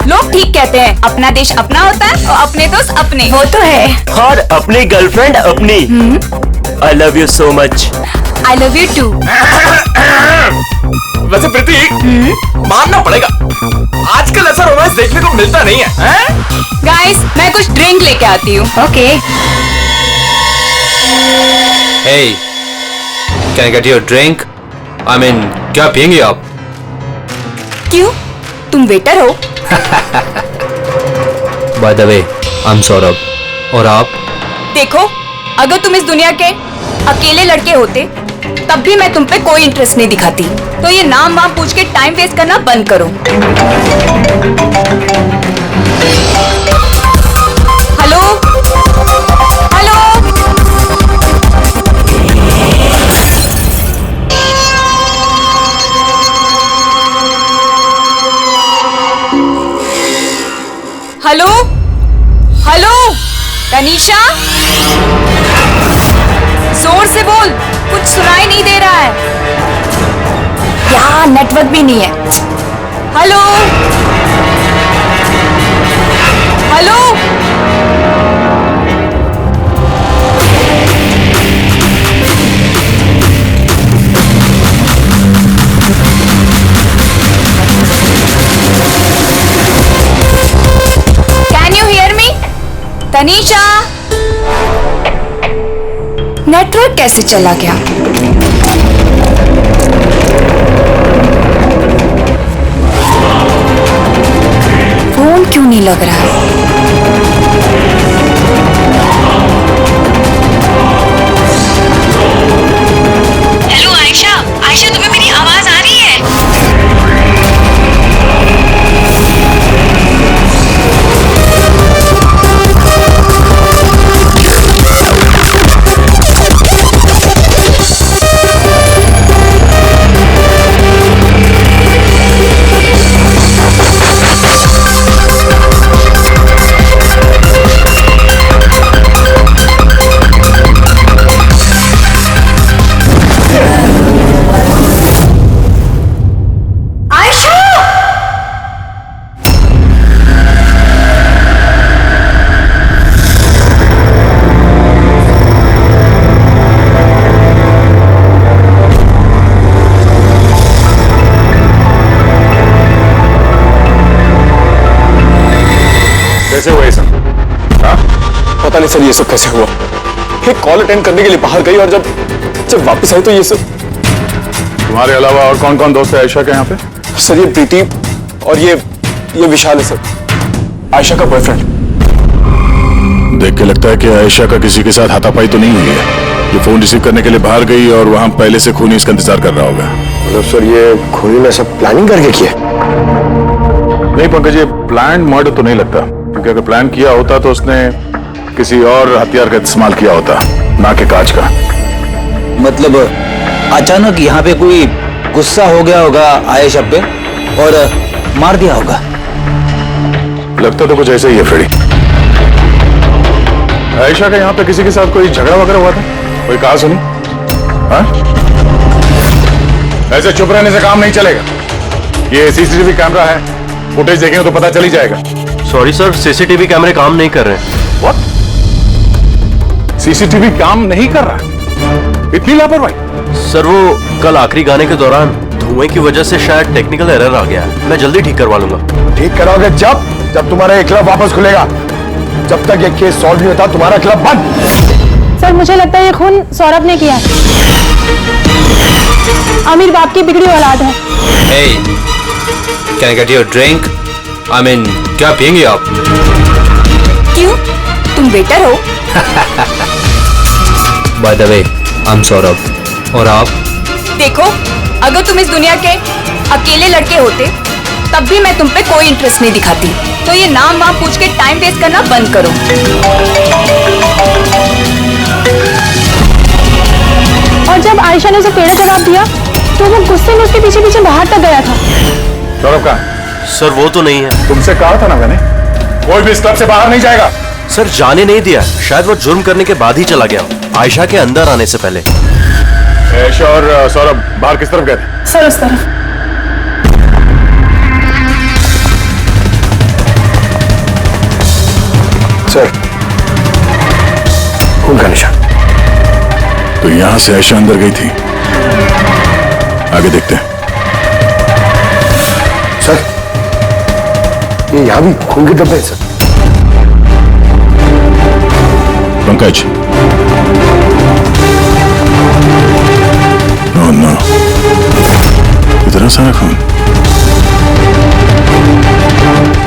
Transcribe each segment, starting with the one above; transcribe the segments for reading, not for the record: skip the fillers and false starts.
लोग ठीक कहते हैं, अपना देश अपना होता है और अपने दोस्त अपने। वो तो है। और अपनी गर्लफ्रेंड अपनी। I love you so much. I love you too. वैसे प्रीति, मानना पड़ेगा, आजकल ऐसा रोमांस देखने को मिलता नहीं है, गाइस, मैं कुछ ड्रिंक लेके आती हूँ। Okay. Hey, can I get you a drink? I mean, क्या पियेंगे आप? क्यों? तुम वेटर हो? By the way, I'm Saurabh. और आप? देखो, अगर तुम इस दुनिया के अकेले लड़के होते, तब भी मैं तुम पे कोई इंटरेस्ट नहीं दिखाती। तो ये नाम वाम पूछ के टाइम वेस्ट करना बंद करो। Hello? Hello? Hello? Hello? Tanisha? जोर से बोल, कुछ सुनाई नहीं दे रहा है। यहाँ नेटवर्क भी नहीं है। Hello? Hello? Can you hear me? Tanisha? Network कैसे चला गया? फोन क्यों नहीं लग रहा है? हेलो आयशा, आयशा तुम्हें मेरी आवाज आ रही है? कैसे हुआ ये सब? पता नहीं सर, ये सब कैसे हुआ। एक कॉल अटेंड करने के लिए बाहर गई और जब वापस आई तो ये सब। तुम्हारे अलावा और कौन कौन दोस्त है आयशा के यहाँ पे? सर ये प्रीति और ये विशाल है सर, आयशा का बॉयफ्रेंड। देख के लगता है कि आयशा का किसी के साथ हाथापाई तो नहीं हुई है। ये फोन रिसीव करने के लिए बाहर गई और वहां पहले से खूनी इसका इंतजार कर रहा होगा। मतलब सर ये खूनी ने सब प्लानिंग करके किया? नहीं पंकज, ये प्लान मर्डर तो नहीं लगता, क्योंकि अगर प्लान किया होता तो उसने किसी और हथियार का इस्तेमाल किया होता, ना कि कांच का। मतलब अचानक यहाँ पे कोई गुस्सा हो गया होगा आयशा पे और मार दिया होगा। लगता तो कुछ ऐसा ही है फ्रेडी। आयशा का यहाँ पे किसी के साथ कोई झगड़ा वगैरह हुआ था? कोई कहा सुनी? हाँ? ऐसे चुप रहने से काम नहीं चलेगा। ये सीसीटीवी कैमरा है, फुटेज देखेंगे तो पता चल ही जाएगा। सॉरी सर, सीसीटीवी कैमरे काम नहीं कर रहे हैं। व्हाट? सीसीटीवी काम नहीं कर रहा? इतनी लापरवाही? सर वो कल आखिरी गाने के दौरान धुएं की वजह से शायद टेक्निकल एरर आ गया है। मैं जल्दी ठीक करवा लूंगा। ठीक कराओगे जब तुम्हारा ये क्लब वापस खुलेगा। जब तक ये केस सॉल्व नहीं होता तुम्हारा क्लब बंद। सर मुझे लगता है ये खून सौरभ ने किया है। अमीर बाप की बिगड़ी औलाद है। Hey, can I get you a drink? I mean, क्या पियेंगे आप? क्यों? तुम वेटर हो? By the way, I'm Saurabh. और आप? देखो, अगर तुम इस दुनिया के अकेले लड़के होते, तब भी मैं तुम पे कोई इंटरेस्ट नहीं दिखाती। तो ये नाम वाम पूछ के टाइम वेस्ट करना बंद करो। और जब आयशा ने उसे टेढ़ा जवाब दिया तो वो गुस्से में उसके पीछे पीछे बाहर तक गया था। सौरभ का? सर वो तो नहीं है। तुमसे कहा था ना मैंने, कोई भी इस क्लब से बाहर नहीं जाएगा। सर जाने नहीं दिया, शायद वो जुर्म करने के बाद ही चला गया, आयशा के अंदर आने से पहले। आयशा और सौरभ बाहर किस तरफ गए थे? सर उस तरफ। सर, खून का निशान। तो यहां से आयशा अंदर गई थी। आगे देखते हैं। सर, ये यहां भी खून के धब्बे हैं सर। पंकज, नो नो, इतना सारा खून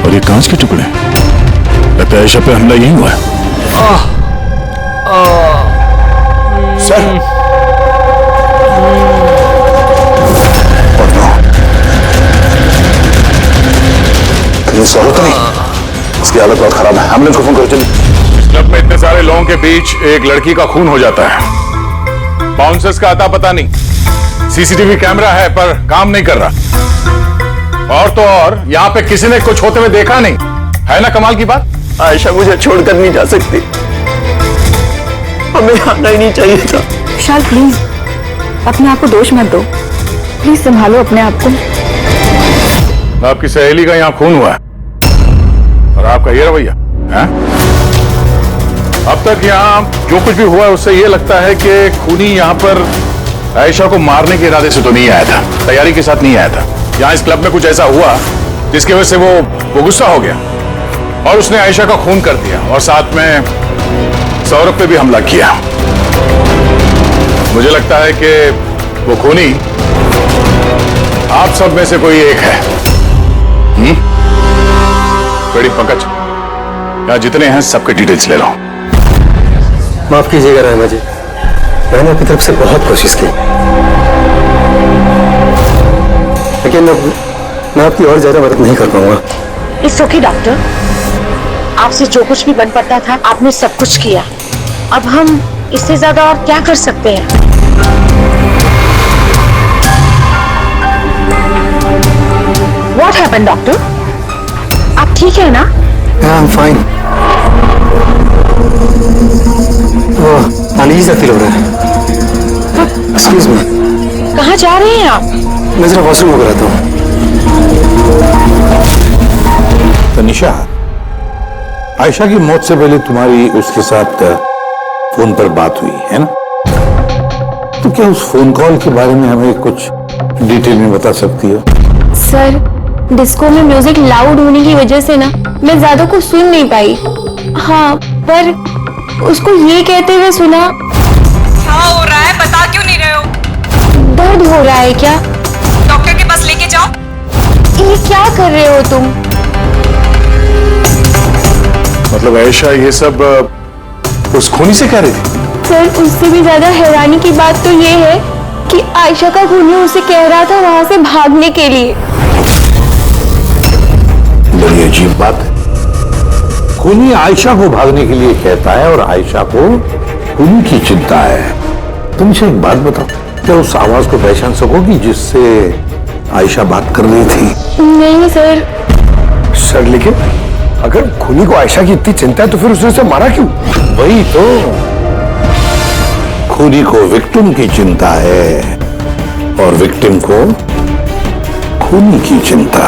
और ये कांच के टुकड़े। लगता है आयशा पे हमला यही हुआ है। सर, कहीं सॉल्व तो नहीं? इसकी हालत बहुत खराब है, एम्बुलेंस को फोन करो जल्दी। क्लब में इतने सारे लोगों के बीच एक लड़की का खून हो जाता है। बाउंसर्स का अता पता नहीं, सीसीटीवी कैमरा है पर काम नहीं कर रहा। और तो और यहां पे किसी ने कुछ होते हुए देखा नहीं है ना। कमाल की बात। आयशा मुझे छोड़कर नहीं जा सकती, हमें आना ही नहीं चाहिए था। विशाल प्लीज अपने आप को दोष मत दो, प्लीज संभालो अपने आप को। आपकी सहेली का यहां खून हुआ है और आपका ये रवैया है। अब तक यहां जो कुछ भी हुआ है उससे ये लगता है कि खूनी यहां पर आयशा को मारने के इरादे से तो नहीं आया था, तैयारी के साथ नहीं आया था। यहां इस क्लब में कुछ ऐसा हुआ जिसकी वजह से वो गुस्सा हो गया और उसने आयशा का खून कर दिया और साथ में सौरभ पे भी हमला किया। मुझे लगता है कि वो खूनी आप सब में से कोई एक है। बड़ी पंकज, यहाँ जितने हैं सबके डिटेल्स ले लो। माफ कीजिएगा रहमा जी, मैंने अपनी तरफ से बहुत कोशिश की, लेकिन मैं आपकी और ज्यादा मदद नहीं कर पाऊंगा। इट्स ओके डॉक्टर, आपसे जो कुछ भी बन पड़ता था आपने सब कुछ किया। अब हम इससे ज्यादा और क्या कर सकते हैं? What happened, doctor? आप ठीक है ना? I'm fine. अनईजी सा फील हो रहा है। Excuse me. कहाँ जा रहे हैं आप? मैं जरा वॉशरूम होकर आता हूँ। तनिषा, आयशा की मौत से पहले तुम्हारी उसके साथ फोन पर बात हुई है ना? तो क्या उस फोन कॉल के बारे में हमें कुछ डिटेल में बता सकती हो? सर, डिस्को में म्यूजिक लाउड होने की वजह से ना मैं ज्यादा कुछ सुन नहीं पाई। हाँ, पर उसको ये कहते हुए सुना। क्या हो रहा है, बता क्यों नहीं रहे हो? दर्द हो रहा है क्या? डॉक्टर के पास लेके जाओ। ये क्या कर रहे हो तुम? मतलब आयशा ये सब उस खूनी से कह रही थी? सर, उससे भी ज्यादा हैरानी की बात तो ये है कि आयशा का खूनी उसे कह रहा था वहां से भागने के लिए। बड़ी अजीब बात है। खूनी आयशा को भागने के लिए कहता है और आयशा को खूनी की चिंता है। तुमसे एक बात बताओ, क्या उस आवाज को पहचान सकोगी जिससे आयशा बात कर रही थी? नहीं सर। सर, लेकिन अगर खूनी को आयशा की इतनी चिंता है तो फिर उसने उसे मारा क्यों? वही तो, खूनी को विक्टिम की चिंता है और विक्टिम को खूनी की चिंता।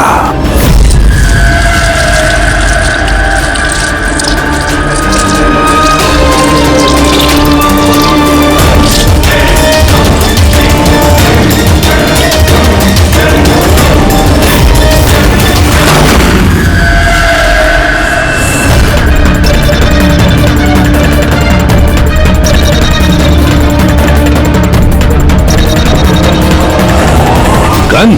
गन?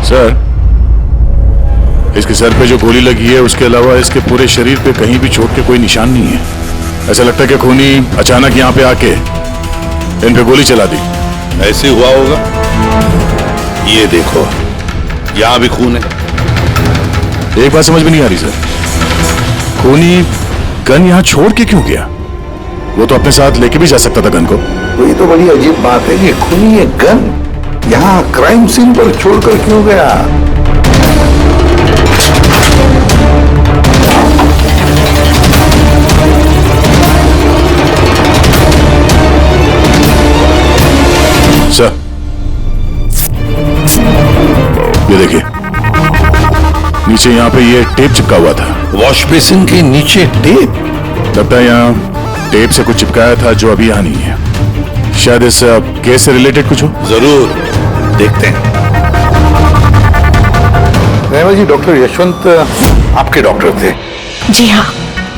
सर, इसके सर पे जो गोली लगी है उसके अलावा इसके पूरे शरीर पे कहीं भी चोट के कोई निशान नहीं है। ऐसा लगता है कि खूनी अचानक यहाँ पे आके इन पे गोली चला दी। ऐसे हुआ होगा। ये देखो, यहाँ भी खून है। एक बात समझ में नहीं आ रही सर, खूनी गन यहाँ छोड़ के क्यों गया? वो तो अपने साथ लेके भी जा सकता था गन को। तो ये तो बड़ी अजीब बात है कि खूनी ये गन यहाँ क्राइम सीन पर छोड़कर क्यों गया? सर, ये देखिए, नीचे यहाँ पे ये टेप चिपका हुआ था। वॉश बेसिन के नीचे टेप? लगता है यहाँ टेप से कुछ चिपकाया था जो अभी यहाँ नहीं है। शायद इस केस से रिलेटेड कुछ हो। जरूर देखते हैं। रेवा जी, डॉक्टर यशवंत आपके डॉक्टर थे? जी हाँ।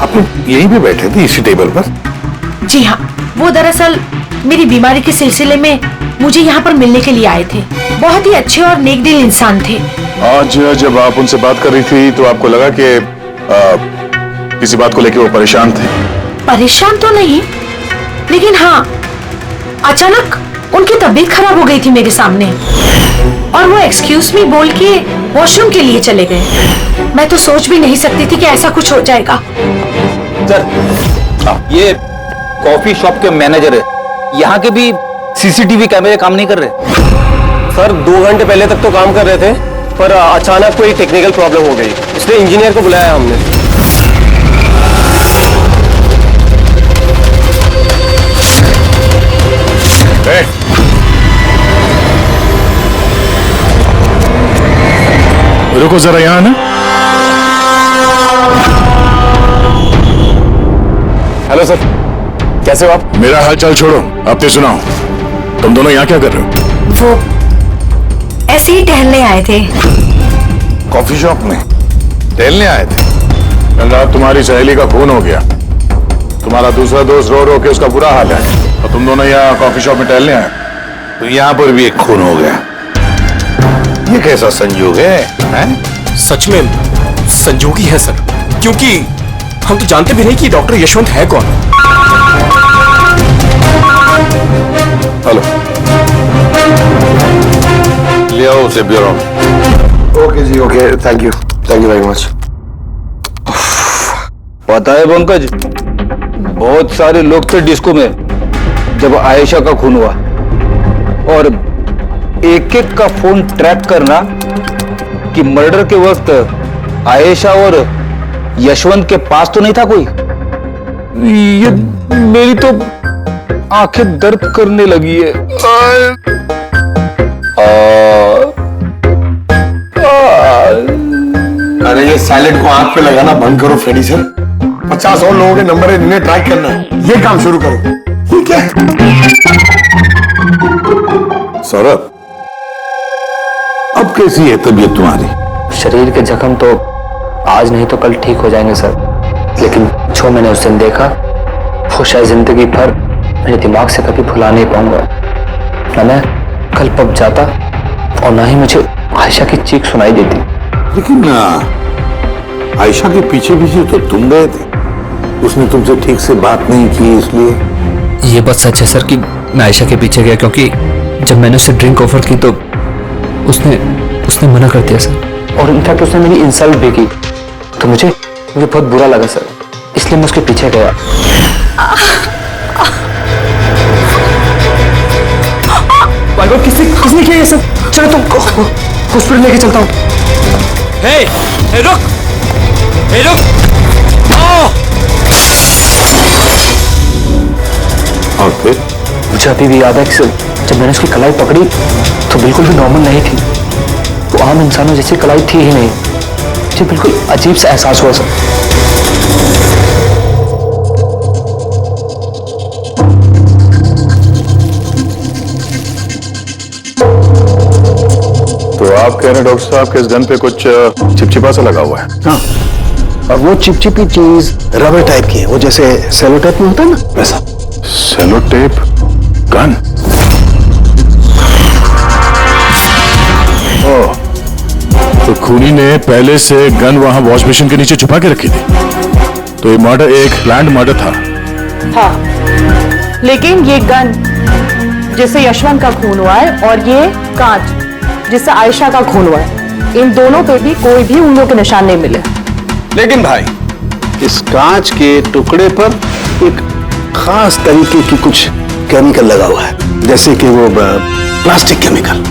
आप लोग यहीं पे बैठे थे इसी टेबल पर? जी हाँ, वो दरअसल मेरी बीमारी के सिलसिले में मुझे यहाँ पर मिलने के लिए आए थे। बहुत ही अच्छे और नेक दिल इंसान थे। आज जब आप उनसे बात कर रही थी तो आपको लगा कि किसी बात को लेकर वो परेशान थे? परेशान तो नहीं, लेकिन हाँ, अचानक उनकी तबीयत खराब हो गई थी मेरे सामने और वो एक्सक्यूज मी बोल के वॉशरूम के लिए चले गए। मैं तो सोच भी नहीं सकती थी कि ऐसा कुछ हो जाएगा। सर, ये कॉफी शॉप के मैनेजर है, यहाँ के भी सीसीटीवी कैमरे काम नहीं कर रहे। सर 2 घंटे पहले तक तो काम कर रहे थे, पर अचानक कोई टेक्निकल प्रॉब्लम हो गई, इसलिए इंजीनियर को बुलाया हमने। रुको जरा यहाँ ना। हेलो सर, कैसे हो आप? मेरा हालचाल छोड़ो, अब सुनाओ, तुम दोनों यहाँ क्या कर रहे हो? वो ऐसे ही टहलने आए थे। कॉफी शॉप में टहलने आए थे? कल रात तुम्हारी सहेली का खून हो गया, तुम्हारा दूसरा दोस्त रो रो के उसका बुरा हाल है, और तुम दोनों यहाँ कॉफी शॉप में टहलने आए। तो यहाँ पर भी एक खून हो गया। ये कैसा संयोग है, हैं? सच में संजोगी है सर, क्योंकि हम तो जानते भी नहीं कि डॉक्टर यशवंत है कौन। हेलो, ले आओ उसे ब्यूरो। ओके जी, okay, thank you very much. पता है पंकज, बहुत सारे लोग थे डिस्को में जब आयशा का खून हुआ, और एक एक का फोन ट्रैक करना कि मर्डर के वक्त आयशा और यशवंत के पास तो नहीं था कोई। ये मेरी तो आंखें दर्द करने लगी है। अरे ये साइलेंट को आंख पे लगाना बंद करो फ्रेडी सर। 50 और लोगों के नंबर है जिन्हें ट्रैक करना है, ये काम शुरू करो। ये क्या है? सौरभ, अब कैसी है तबीयत तुम्हारी? शरीर के जख्म तो आज नहीं तो कल ठीक हो जाएंगे सर, लेकिन जो मैंने उस दिन देखा वो शायद जिंदगी भर मेरे दिमाग से कभी भुला नहीं पाऊंगा। ना मैं कल पब जाता और ना ही मुझे आयशा की चीख सुनाई देती। लेकिन आयशा के पीछे पीछे तो तुम गए थे, उसने तुमसे ठीक से बात नहीं की, इसलिए। ये बात सच है सर कि मैं आयशा के पीछे गया, क्योंकि जब मैंने उसे ड्रिंक ऑफर की तो उसने मना कर दिया सर, और इनफैक्ट उसने मेरी इंसल्ट भी की, तो मुझे बहुत बुरा लगा सर, इसलिए मैं उसके पीछे गया। किसने किया ये सब? चलो तुम हॉस्पिटल लेके चलता हूँ। हे रुक, हे रुक। और फिर मुझे अभी भी याद है कि जब मैंने उसकी कलाई पकड़ी तो बिल्कुल भी नॉर्मल नहीं थी, वो आम इंसानों जैसी कलाई थी ही नहीं। मुझे बिल्कुल अजीब सा एहसास हुआ सर। तो आप कह रहे हैं डॉक्टर साहब के इस गन पे कुछ चिपचिपा सा लगा हुआ है? हाँ, और वो चिपचिपी चीज रबर टाइप की है, वो जैसे सेलो टेप में होता है ना, वैसा। Cello tape gun? ओह, तो खूनी ने पहले से गन वहां वॉश बेसिन के नीचे छुपा के रखी थी, तो ये मर्डर एक प्लान्ड मर्डर था। हाँ, लेकिन ये गन जिससे यशवंत का खून हुआ है और ये कांच जिससे आयशा का खून हुआ है, इन दोनों पे भी कोई भी उंगलियों के निशान नहीं मिले। लेकिन भाई, इस कांच के टुकड़े पर एक खास तरीके की कुछ केमिकल लगा हुआ है, जैसे कि वो प्लास्टिक केमिकल।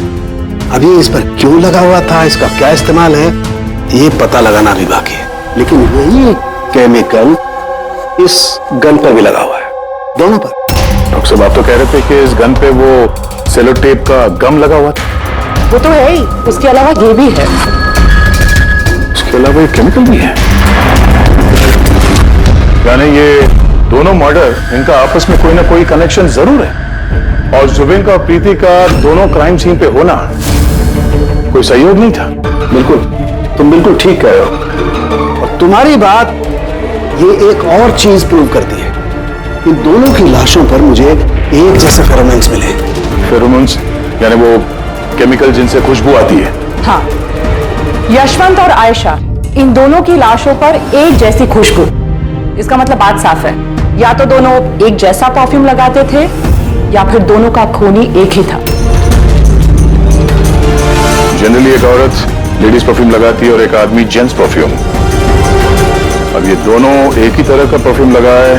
अभी इस पर क्यों लगा हुआ था, इसका क्या इस्तेमाल है, ये पता लगाना भी बाकी है। लेकिन यही केमिकल इस गन पर भी लगा हुआ है, दोनों पर। डॉक्टर साहब आप तो कह रहे थे कि इस गन पे वो सेलो टेप का गम लगा हुआ था। वो तो है ही, उसके अलावा ये भी है। उसके अलावा ये केमिकल भी है, यानी ये दोनों मर्डर, इनका आपस में कोई ना कोई कनेक्शन जरूर है। और जुबेन का और प्रीति का दोनों क्राइम सीन पे होना कोई सहयोग नहीं था। बिल्कुल, तुम बिल्कुल ठीक कह रहे हो। और तुम्हारी बात ये एक और चीज प्रूव करती है। इन दोनों की लाशों पर मुझे एक जैसे फेरोमोन्स मिले। फेरोमोन्स यानी वो केमिकल जिनसे खुशबू आती है। हाँ, यशवंत और आयशा, इन दोनों की लाशों पर एक जैसी खुशबू। इसका मतलब बात साफ है, या तो दोनों एक जैसा परफ्यूम लगाते थे या फिर दोनों का खून ही एक ही था। जनरली एक औरत लेडीज परफ्यूम लगाती है और एक आदमी जेंट्स परफ्यूम। अब ये दोनों एक ही तरह का परफ्यूम लगाए,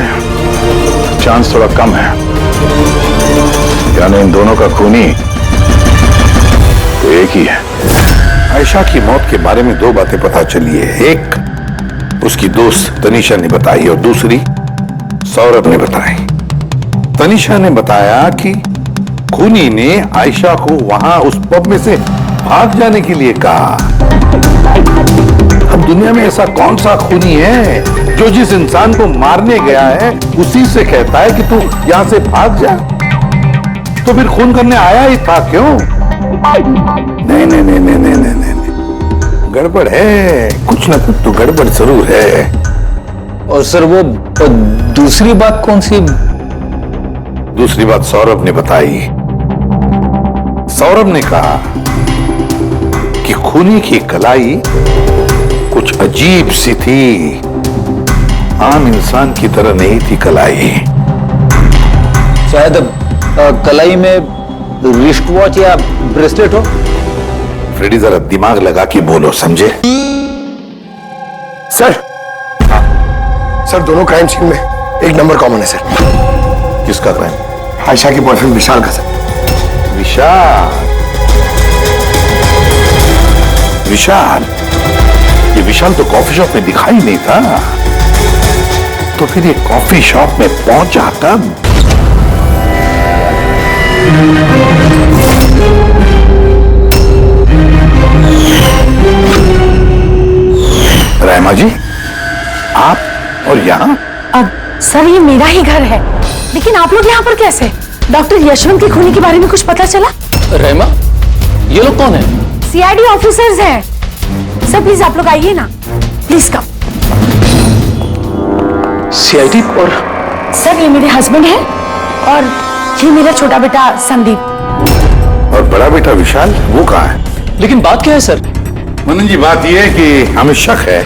चांस थोड़ा कम है, यानी इन दोनों का खूनी तो एक ही है। आयशा की मौत के बारे में दो बातें पता चली है। एक उसकी दोस्त तनीषा ने बताई और दूसरी सौरभ ने बताई। तनीषा ने बताया कि खूनी ने आयशा को वहां उस पब में से भाग जाने के लिए कहा। अब दुनिया में ऐसा कौन सा खूनी है जो जिस इंसान को मारने गया है उसी से कहता है कि तू यहां से भाग जा? तो फिर खून करने आया ही था क्यों? नहीं नहीं नहीं नहीं नहीं नहीं, नहीं। गड़बड़ है, कुछ ना कुछ तो गड़बड़ जरूर है। और सर वो दूसरी बात कौन सी? दूसरी बात सौरभ ने बताई। सौरभ ने कहा कि खूनी की कलाई कुछ अजीब सी थी, आम इंसान की तरह नहीं थी कलाई। शायद कलाई में रिस्ट वॉच या ब्रेसलेट हो। फ्रेडी जरा दिमाग लगा के बोलो, समझे? सर, सर दोनों क्राइम सीन में एक नंबर कॉमन है सर। किसका क्राइम? आयशा के बॉयफ्रेंड विशाल का सर। विशाल? विशाल? ये विशाल तो कॉफी शॉप में दिखाई नहीं था, तो फिर ये कॉफी शॉप में पहुंचा कब? रहमा जी, आप और यहाँ? अब सर ये मेरा ही घर है, लेकिन आप लोग यहाँ पर कैसे? डॉक्टर यशवंत के खूनी के बारे में कुछ पता चला? रहमा, ये लोग कौन है? सीआईडी ऑफिसर्स हैं। सर प्लीज आप लोग आइए ना, प्लीज कम। सीआईडी? और सर ये मेरे हस्बैंड हैं और ये मेरा छोटा बेटा संदीप। और बड़ा बेटा विशाल, वो कहाँ है? लेकिन बात क्या है सर? मनन जी, बात यह है कि हमें शक है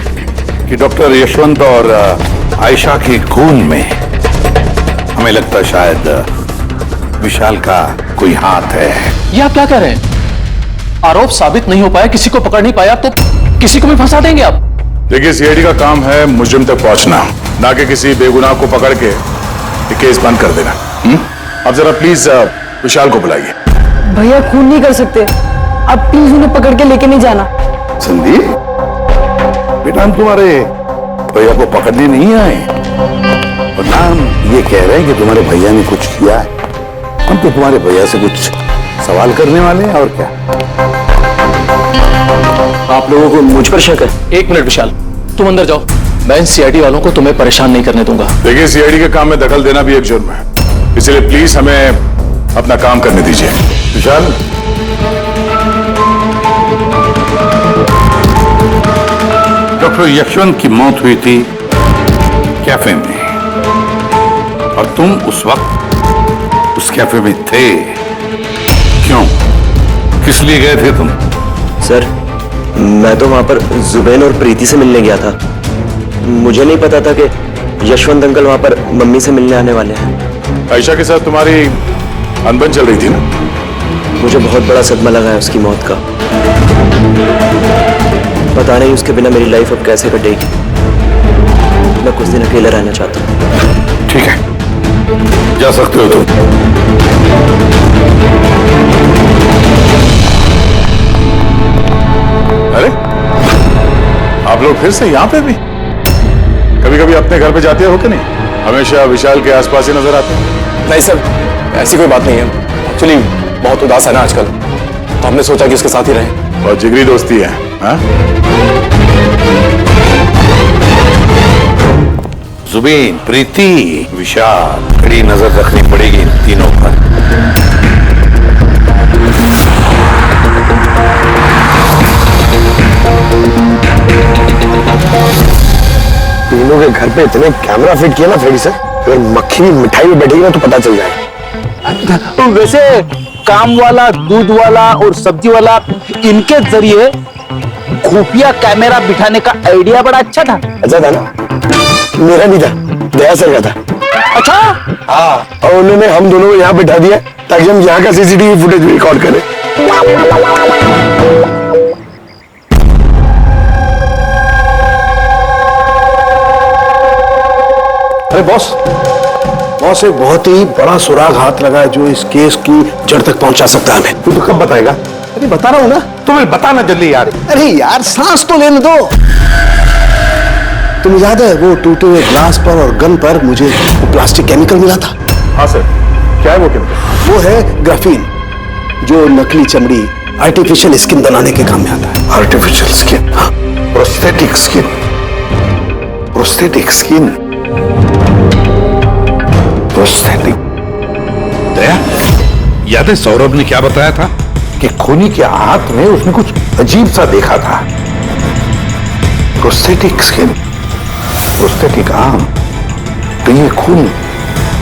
कि डॉक्टर यशवंत और आयशा के खून में हमें लगता शायद विशाल का कोई हाथ है। ये आप क्या कह रहे हैं? आरोप साबित नहीं हो पाया, किसी को पकड़ नहीं पाया, तो किसी को भी फंसा देंगे आप? देखिए, सीआईडी का काम है मुजरिम तक पहुंचना, ना कि किसी बेगुनाह को पकड़ के ये केस बंद कर देना। अब जरा प्लीज विशाल को बुलाइए। भैया खून नहीं कर सकते, अब प्लीज उन्हें पकड़ के लेके नहीं जाना। संदीप बेटा, हम तुम्हारे भैया को पकड़ने नहीं आए और ना हम ये कह रहे हैं कि तुम्हारे भैया ने कुछ किया है। हम तो तुम्हारे भैया से कुछ सवाल करने वाले हैं, और क्या। आप लोगों को मुझ पर शक है? एक मिनट विशाल, तुम अंदर जाओ, मैं सीआईडी वालों को तुम्हें परेशान नहीं करने दूंगा। देखिए, सीआईडी के काम में दखल देना भी एक जुर्म है, इसलिए प्लीज हमें अपना काम करने दीजिए। विशाल, डॉक्टर यशवंत की मौत हुई थी कैफे में और तुम उस वक्त उस कैफे में थे। क्यों, किस लिए गए थे तुम? सर, मैं तो वहां पर जुबैन और प्रीति से मिलने गया था। मुझे नहीं पता था कि यशवंत अंकल वहां पर मम्मी से मिलने आने वाले हैं। आयशा के साथ तुम्हारी अनबन चल रही थी ना? मुझे बहुत बड़ा सदमा लगा है उसकी मौत का। पता नहीं उसके बिना मेरी लाइफ अब कैसे कटेगी। मैं कुछ दिन अकेला रहना चाहता हूँ। ठीक है, जा सकते हो तुम। अरे, आप लोग फिर से यहाँ पे भी? कभी कभी अपने घर पे जाते हो कि नहीं? हमेशा विशाल के आसपास ही नजर आते हैं। नहीं सर, ऐसी कोई बात नहीं है। एक्चुअली बहुत उदास है ना आजकल, तो हमने सोचा कि उसके साथ ही रहें। और जिगरी दोस्ती है, हाँ? जुबीन, प्रीति, विशाल, कड़ी नजर रखनी पड़ेगी इन तीनों पर। तीनों के घर पे इतने कैमरा फिट किया ना फ्रेडी सर, अगर मक्खी भी मिठाई में बैठेगी ना तो पता चल जाएगा। तो वैसे काम वाला, दूध वाला और सब्जी वाला, इनके जरिए खुफिया कैमरा बिठाने का आइडिया बड़ा अच्छा था। अच्छा था ना? मेरा नहीं था, दया सर का था। अच्छा? हाँ, और उन्होंने हम दोनों को यहाँ बिठा दिया ताकि हम यहाँ का सीसीटीवी फुटेज रिकॉर्ड करें। अरे बॉस, बॉस एक बहुत ही बड़ा सुराग हाथ लगा है जो इस केस की जड़ तक पहुंचा सकता है हमें। तू तो कब बताएगा? अरे बता रहा हूँ ना। तुम्हें बताना जल्दी यार। अरे यार सांस तो लेने दो। तुम्हें याद है वो टूटे हुए ग्लास पर और गन पर मुझे वो प्लास्टिक केमिकल मिला था? हाँ सर, क्या है वो केमिकल? वो है ग्राफीन, जो नकली चमड़ी, आर्टिफिशियल स्किन बनाने के काम में आता है। Artificial skin? हाँ, prosthetic skin. Prosthetic skin, prosthetic. Daya, याद है सौरभ ने क्या बताया था कि खूनी के हाथ में उसने कुछ अजीब सा देखा था। Prosthetic skin, prosthetic arm. तो ये खून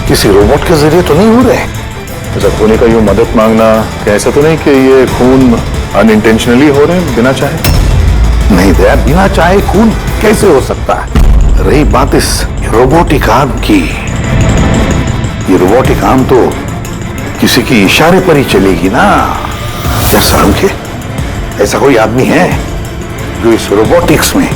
किसी रोबोट के जरिए तो नहीं हो रहे? अच्छा, खूनी का यूं मदद मांगना कैसा तो नहीं कि ये खून अनइंटेंशनली हो रहे हैं बिना चाहे? नहीं दया, बिना चाहे खून कैसे हो सकता है? रही बात इस रोबोटिक आर्म की, ये रोबोटिक आर्म तो किसी की इशारे पर ही चलेगी ना। क्या शर्म के ऐसा कोई आदमी है जो इस रोबोटिक्स में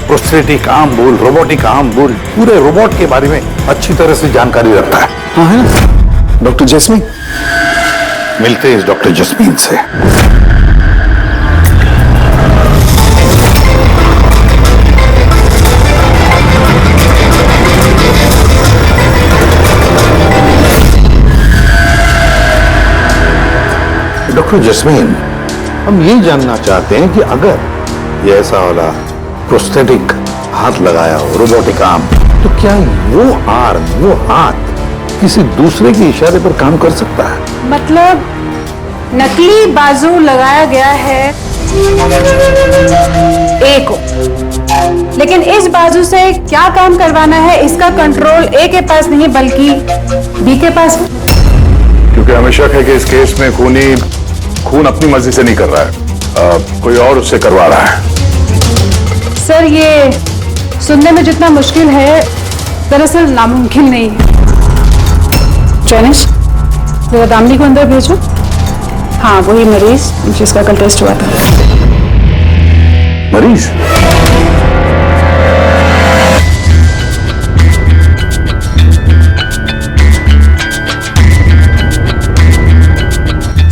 प्रोस्थेटिक आर्म बोल, रोबोटिक आर्म बोल, पूरे रोबोट के बारे में अच्छी तरह से जानकारी रखता है? हाँ है ना, डॉक्टर जैस्मीन। मिलते हैं इस डॉक्टर जैस्मीन से। डॉक्टर जैस्मीन, हम ये जानना चाहते हैं कि अगर ये ऐसा वाला प्रोस्थेटिक हाथ लगाया हो, रोबोटिक आर्म, तो क्या वो आर्म, वो हाथ किसी दूसरे के इशारे पर काम कर सकता है? मतलब नकली बाजू लगाया गया है ए को, लेकिन इस बाजू से क्या काम करवाना है इसका कंट्रोल ए के पास नहीं बल्कि बी के पास है। क्योंकि हमें शक है कि इस केस में खूनी खून अपनी मर्जी से नहीं कर रहा है, कोई और उससे करवा रहा है। सर ये सुनने में जितना मुश्किल है दरअसल नामुमकिन नहीं है। जैनिश, जरा दामिनी को अंदर भेजो। हाँ, वही मरीज जिसका कल टेस्ट हुआ था। मरीज?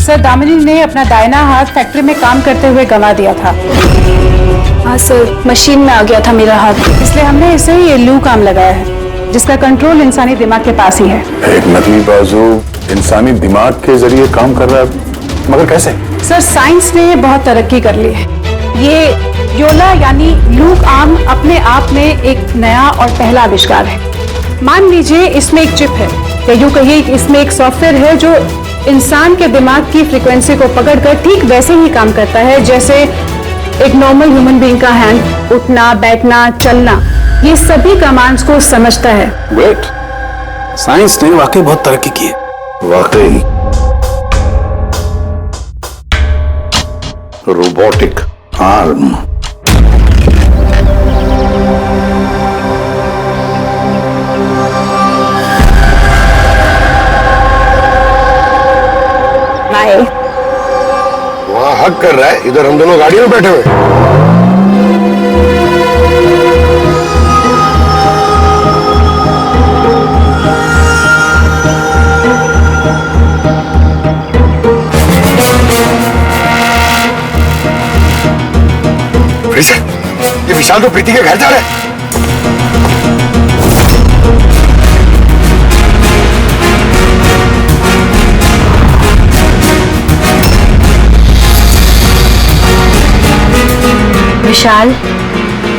सर, दामिनी ने अपना दाहिना हाथ फैक्ट्री में काम करते हुए गंवा दिया था। हाँ सर, मशीन में आ गया था मेरा हाथ, इसलिए हमने इसे ये लू काम लगाया है जिसका कंट्रोल इंसानी दिमाग के पास ही है। एक नकली बाजू इंसानी दिमाग के जरिए काम कर रहा है, मगर कैसे? सर, साइंस ने बहुत तरक्की कर ली है। ये योला यानी लूक आर्म अपने आप में एक नया और पहला आविष्कार है। मान लीजिए इसमें एक चिप है, या यूं कहिए इसमें एक सॉफ्टवेयर है जो इंसान के दिमाग की फ्रीक्वेंसी को पकड़कर ठीक वैसे ही काम करता है जैसे एक नॉर्मल ह्यूमन बीइंग का हैंड, उठना, बैठना, चलना, ये सभी कमांड्स को समझता है। वेट, साइंस ने वाकई बहुत तरक्की की है। वाकई रोबोटिक आर्म। वहाँ हक कर रहा है, इधर हम दोनों गाड़ी में बैठे हुए। फिर से ये विशाल तो प्रीति के घर जा रहे हैं। विशाल,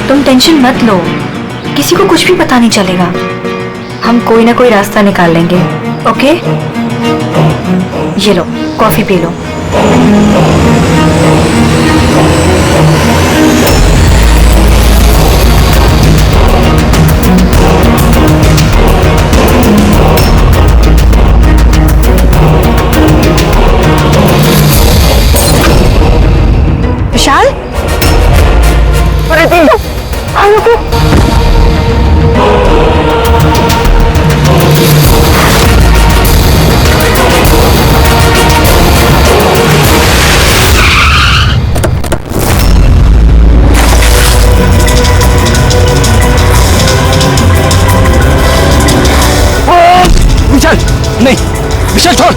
तुम टेंशन मत लो, किसी को कुछ भी पता नहीं चलेगा। हम कोई ना कोई रास्ता निकाल लेंगे, ओके? ये लो, कॉफी पी लो। विशाल, विशाल नहीं, विशाल छोड़।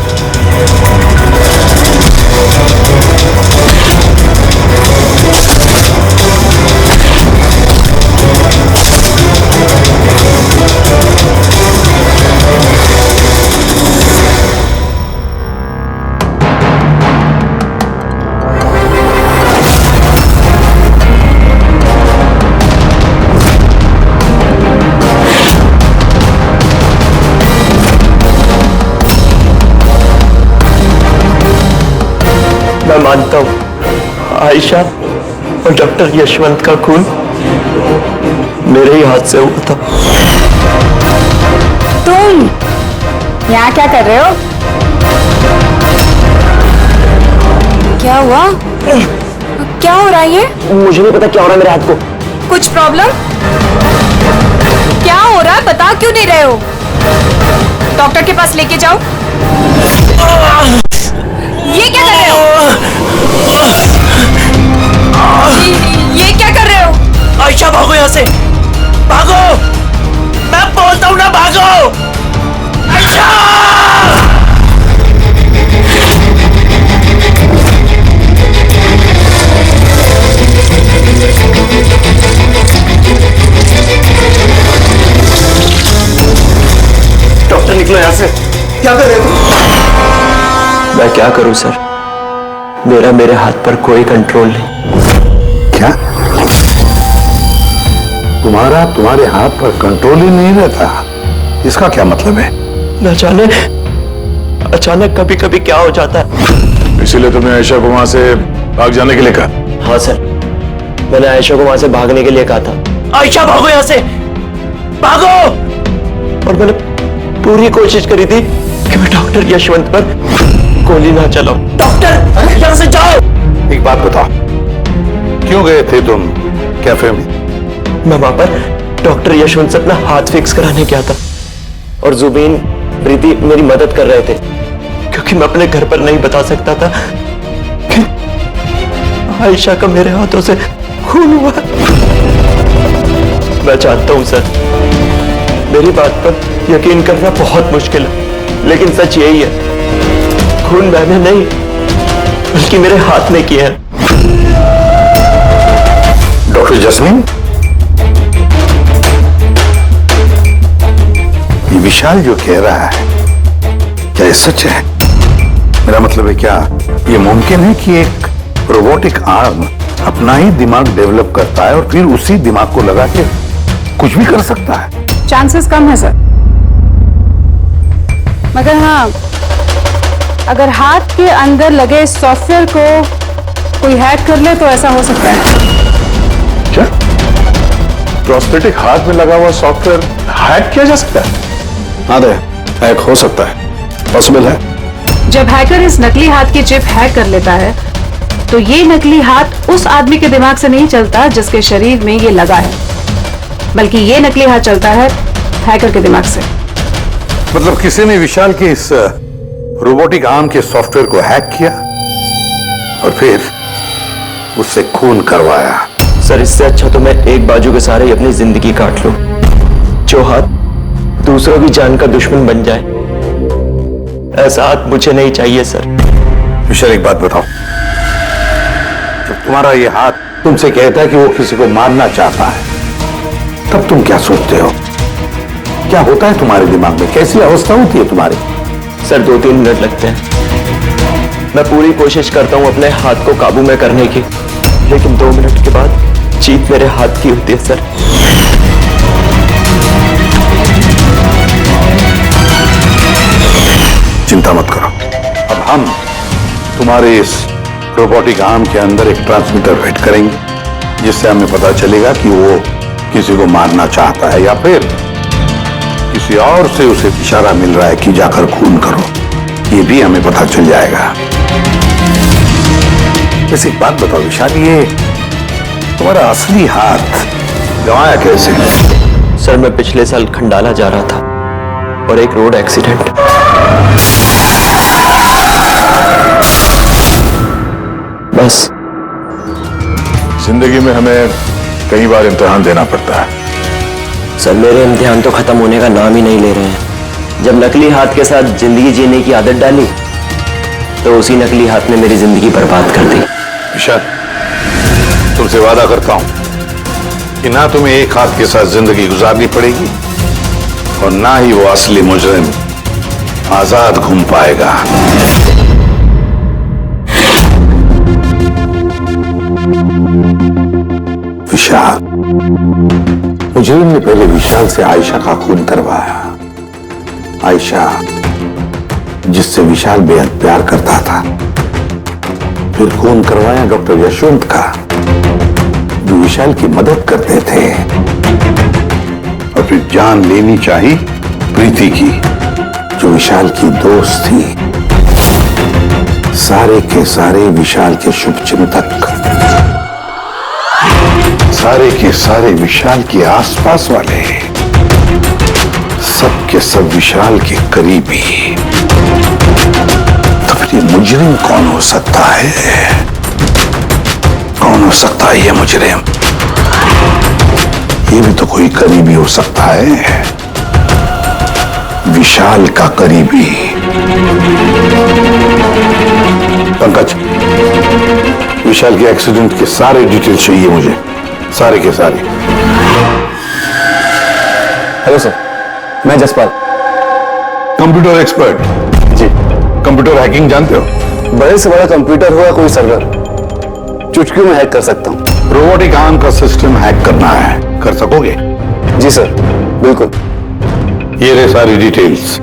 मैं मानता हूं आयशा और डॉक्टर यशवंत का खून मेरे ही हाथ से हुआ था। तुम यहाँ क्या कर रहे हो? क्या हुआ? क्या हो रहा है ये? मुझे नहीं पता क्या हो रहा है मेरे हाथ को। कुछ प्रॉब्लम? क्या हो रहा है, बता क्यों नहीं रहे हो? डॉक्टर के पास लेके जाओ। ये क्या कर रहे हो? ये क्या कर रहे हो? आयशा भागो यहाँ से, भागो! मैं बोलता हूँ ना, भागो! आयशा! डॉक्टर निकलो यहाँ से। क्या कर रहे हो? मैं क्या करूं सर, मेरे हाथ पर कोई कंट्रोल नहीं। क्या तुम्हारे हाथ पर कंट्रोल ही नहीं रहता? इसका क्या मतलब है? न जाने अचानक कभी कभी क्या हो जाता है। इसीलिए तुमने आयशा को वहां से भाग जाने के लिए कहा? हाँ सर, मैंने आयशा को वहां से भागने के लिए कहा था। आयशा भागो यहाँ से, भागो! और मैंने पूरी कोशिश करी थी कि मैं डॉक्टर यशवंत पर गोली ना चलाऊं। डॉक्टर यहाँ से जाओ! एक बात बताओ, क्यों गए थे तुम कैफे में? मैं वहां पर डॉक्टर यशवंत से अपना हाथ फिक्स कराने गया था और जुबीन, प्रीति मेरी मदद कर रहे थे, क्योंकि मैं अपने घर पर नहीं बता सकता था कि आयशा का मेरे हाथों से खून हुआ। मैं चाहता हूं सर, मेरी बात पर यकीन करना बहुत मुश्किल है, लेकिन सच यही है, खून मैंने नहीं बल्कि मेरे हाथ में किया है। डॉक्टर जस्मीन, ये विशाल जो कह रहा है, क्या ये सच है? मेरा मतलब है, क्या ये मुमकिन है कि एक रोबोटिक आर्म अपना ही दिमाग डेवलप करता है और फिर उसी दिमाग को लगा के कुछ भी कर सकता है? चांसेस कम है सर, मगर हाँ, अगर हाथ के अंदर लगे सॉफ्टवेयर को कोई हैक कर ले तो ऐसा हो सकता है। क्या प्रोस्थेटिक हाथ में लगा हुआ सॉफ्टवेयर हैक किया जा सकता है? हाँ दे, हैक हो सकता है, पॉसिबल है। जब हैकर इस नकली हाथ की चिप हैक कर लेता है तो ये नकली हाथ उस आदमी के दिमाग से नहीं चलता जिसके शरीर में ये लगा है, बल्कि ये नकली हाथ चलता है हैकर के दिमाग से। मतलब किसी ने विशाल के इस रोबोटिक आर्म के सॉफ्टवेयर को हैक किया और फिर उससे खून करवाया। सर, इससे अच्छा तो मैं एक बाजू के सहारे ही अपनी जिंदगी काट लूं, जो हाथ दूसरों की जान का दुश्मन बन जाए। ऐसा हाथ मुझे नहीं चाहिए सर। विशाल, एक बात बताओ, जब तुम्हारा ये हाथ तुमसे कहता है कि वो किसी को मारना चाहता है, तब तुम क्या सोचते हो? क्या होता है तुम्हारे दिमाग में? कैसी अवस्था होती है तुम्हारी? सर, 2-3 मिनट लगते हैं। मैं पूरी कोशिश करता हूं अपने हाथ को काबू में करने की, लेकिन 2 मिनट के बाद जीत मेरे हाथ की होती है सर। चिंता मत करो, अब हम तुम्हारे इस रोबोटिक आर्म के अंदर एक ट्रांसमीटर फिट करेंगे, जिससे हमें पता चलेगा कि वो किसी को मारना चाहता है या फिर किसी और से उसे इशारा मिल रहा है कि जाकर खून करो। ये भी हमें पता चल जाएगा। वैसे एक बात बताओ विशाल, ये तुम्हारा असली हाथ गंवाया कैसे? सर मैं पिछले साल खंडाला जा रहा था और एक रोड एक्सीडेंट। बस। जिंदगी में हमें कई बार इम्तिहान देना पड़ता है। सर मेरे इम्तिहान तो खत्म होने का नाम ही नहीं ले रहे हैं। जब नकली हाथ के साथ जिंदगी जीने की आदत डाली तो उसी नकली हाथ ने मेरी जिंदगी बर्बाद कर दी। विशाल, तुमसे वादा करता हूं कि ना तुम्हें एक हाथ के साथ जिंदगी गुजारनी पड़ेगी और ना ही वो असली मुजरिम आजाद घूम पाएगा। विशाल, मुजरिम ने पहले विशाल से आयशा का खून करवाया। आयशा जिससे विशाल बेहद प्यार करता था। फिर खून करवाया डॉक्टर यशवंत का, जो विशाल की मदद करते थे। और फिर जान लेनी चाहिए प्रीति की, जो विशाल की दोस्त थी। सारे के सारे विशाल के शुभचिंतक, सारे के सारे विशाल के आसपास वाले, सब के सब विशाल के करीबी। तो फिर ये मुजरिम कौन हो सकता है? कौन हो सकता है ये मुजरिम? ये भी तो कोई करीबी हो सकता है, विशाल का करीबी। पंकज, विशाल के एक्सीडेंट के सारे डिटेल चाहिए मुझे, सारे के सारे। हेलो सर, मैं जसपाल, कंप्यूटर एक्सपर्ट। जी। कंप्यूटर हैकिंग जानते हो? बड़े से बड़ा कंप्यूटर हुआ कोई सर्वर, चुटकियों में हैक कर सकता हूँ। रोबोटिक आर्म का सिस्टम हैक करना है, कर सकोगे? जी सर, बिल्कुल। ये रहे सारी डिटेल्स।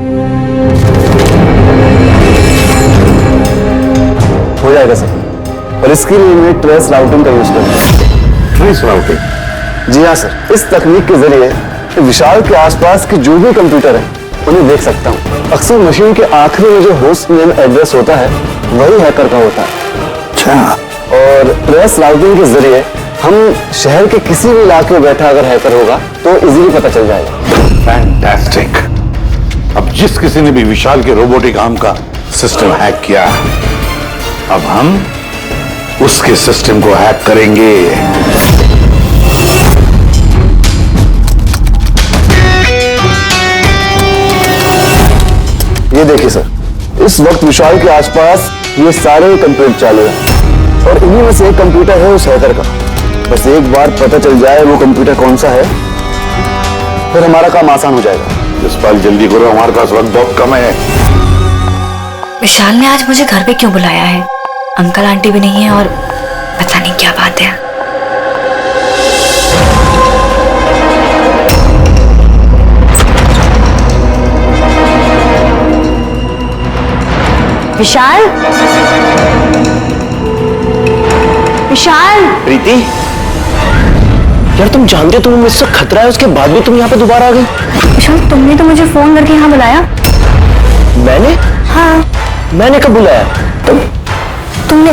हो जाएगा सर, और इसके लिए मैं ट्रेस राउटिंग का यूज करूंगा। Trace routing? जी हाँ सर, इस तकनीक के जरिए विशाल के आसपास के जो भी कंप्यूटर है उन्हें देख सकता हूँ। अक्सर मशीन के आखिरी में जो होस्ट नेम एड्रेस होता है वही हैकर का होता है। अच्छा। और ट्रेस राउटिंग के जरिए हम शहर के किसी भी इलाके में बैठा अगर हैकर होगा तो इजीली पता चल जाएगा। फैंटास्टिक। अब जिस किसी ने भी विशाल के रोबोटिक आर्म का सिस्टम हैक किया, अब हम उसके सिस्टम को हैक करेंगे। ये देखिए सर, इस वक्त विशाल के आसपास ये सारे कंप्यूटर चालू हैं और इन्हीं में से एक कंप्यूटर है उस हैकर का। बस एक बार पता चल जाए वो कंप्यूटर कौन सा है, फिर हमारा काम आसान हो जाएगा। जसपाल जल्दी करो, हमारे पास वक्त बहुत कम है। विशाल ने आज मुझे घर पे क्यों बुलाया है? अंकल आंटी भी नहीं है और पता नहीं क्या बात है। विशाल, विशाल। प्रीति, यार तुम जानते हो तुम्हें मुझसे खतरा है, उसके बाद भी तुम यहाँ पे दोबारा आ गई। विशाल, तुमने तो मुझे फोन करके यहाँ बुलाया। मैंने? हाँ। मैंने कब बुलाया? तुमने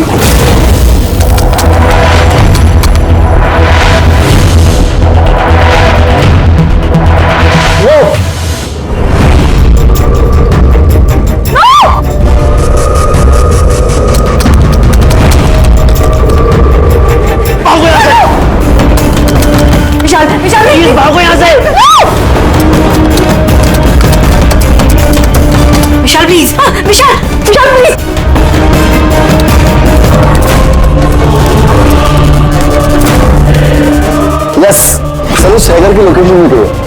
विशाल, विशाल प्लीज भागो यहाँ से। Vishal please, Vishal, Vishal please. Yes sir, उस हैकर की लोकेशन मिल गई है।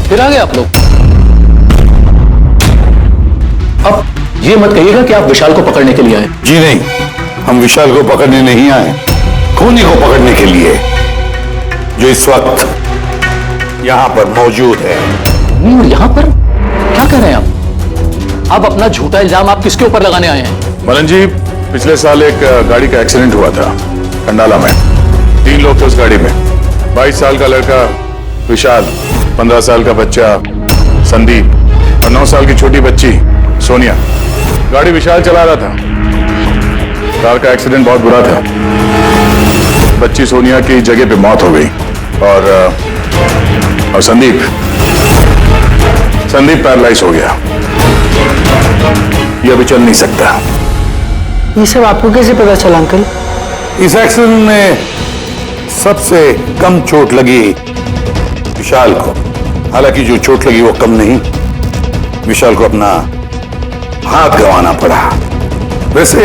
फिर आ गए आप लोग। अब ये मत कहिएगा कि आप विशाल को पकड़ने के लिए आए। जी नहीं, हम विशाल को पकड़ने नहीं आए, खूनी को पकड़ने के लिए, जो इस वक्त यहां पर मौजूद है। और यहां पर क्या कह रहे हैं आप? अब अपना झूठा इल्जाम आप किसके ऊपर लगाने आए हैं? मनन जी, पिछले साल एक गाड़ी का एक्सीडेंट हुआ था कंडाला में। 3 लोग थे उस गाड़ी में। 22 साल का लड़का विशाल, 15 साल का बच्चा संदीप और 9 साल की छोटी बच्ची सोनिया। गाड़ी विशाल चला रहा था। कार का एक्सीडेंट बहुत बुरा था। बच्ची सोनिया की जगह पे मौत हो गई और संदीप पैरालाइज हो गया। ये अभी चल नहीं सकता। ये सब आपको कैसे पता चला अंकल? इस एक्सीडेंट में सबसे कम चोट लगी विशाल को। हालांकि जो चोट लगी वो कम नहीं, विशाल को अपना हाथ गंवाना पड़ा। वैसे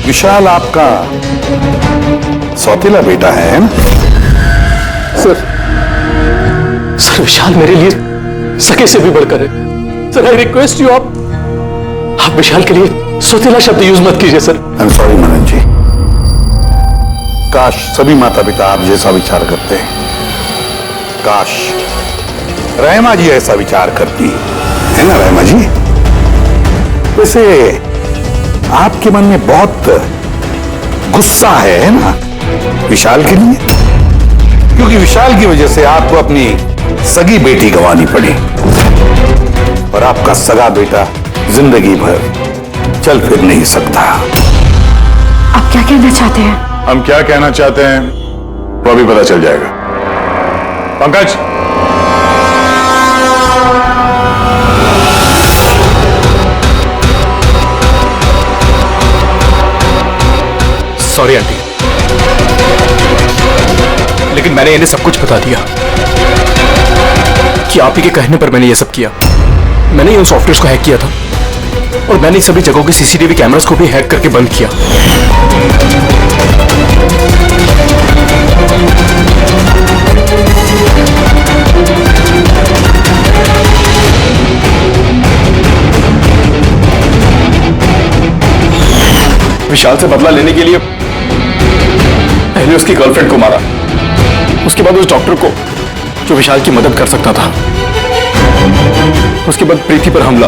विशाल आपका सौतेला बेटा है ना? सर विशाल मेरे लिए सके से भी बढ़कर है। सर आई रिक्वेस्ट यू, आप विशाल के लिए सौतेला शब्द यूज मत कीजिए सर। आई एम सॉरी मनन जी। काश सभी माता पिता आप जैसा विचार करते हैं। काश रहमा जी ऐसा विचार करती है ना रहमा जी? वैसे आपके मन में बहुत गुस्सा है ना विशाल के लिए, क्योंकि विशाल की वजह से आपको अपनी सगी बेटी गंवानी पड़ी और आपका सगा बेटा जिंदगी भर चल फिर नहीं सकता। आप क्या कहना चाहते हैं? हम क्या कहना चाहते हैं वो अभी पता चल जाएगा। पंकज, सॉरी आंटी, लेकिन मैंने इन्हें सब कुछ बता दिया कि आप ही के कहने पर मैंने ये सब किया। मैंने ही उन सॉफ्टवेयर्स को हैक किया था और मैंने सभी जगहों के सीसीटीवी कैमरास को भी हैक करके बंद किया। विशाल से बदला लेने के लिए पहले उसकी गर्लफ्रेंड को मारा, उसके बाद उस डॉक्टर को जो विशाल की मदद कर सकता था, उसके बाद प्रीति पर हमला।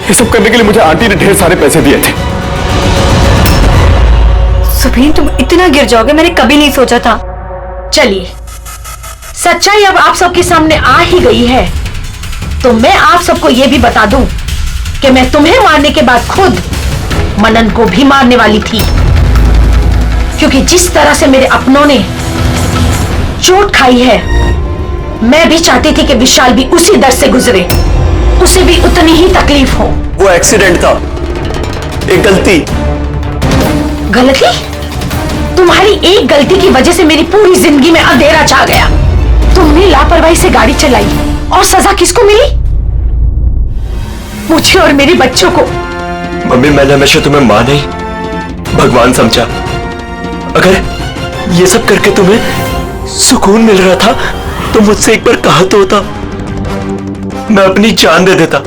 ये सब करने के लिए मुझे आंटी ने ढेर सारे पैसे दिए थे। सुबीन, तुम इतना गिर जाओगे मैंने कभी नहीं सोचा था। चलिए, सच्चाई अब आप सबके सामने आ ही गई है, तो मैं आप सबको यह भी बता दूं कि मैं तुम्हें मारने के बाद खुद मनन को भी मारने वाली थी, क्योंकि जिस तरह से मेरे अपनों ने चोट खाई है, मैं भी चाहती थी कि विशाल भी उसी दर से गुजरे, उसे भी उतनी ही तकलीफ हो। वो एक्सीडेंट था, एक गलती। गलती? तुम्हारी एक गलती की वजह से मेरी पूरी जिंदगी में अंधेरा छा गया। तुमने लापरवाही से गाड़ी चलाई और सजा किसको मिली? मुझे और मेरे बच्चों को। मम्मी, मैंने हमेशा तुम्हें मां नहीं भगवान समझा। अगर ये सब करके तुम्हें सुकून मिल रहा था तो मुझसे एक बार कहा तो होता, मैं अपनी जान दे देता।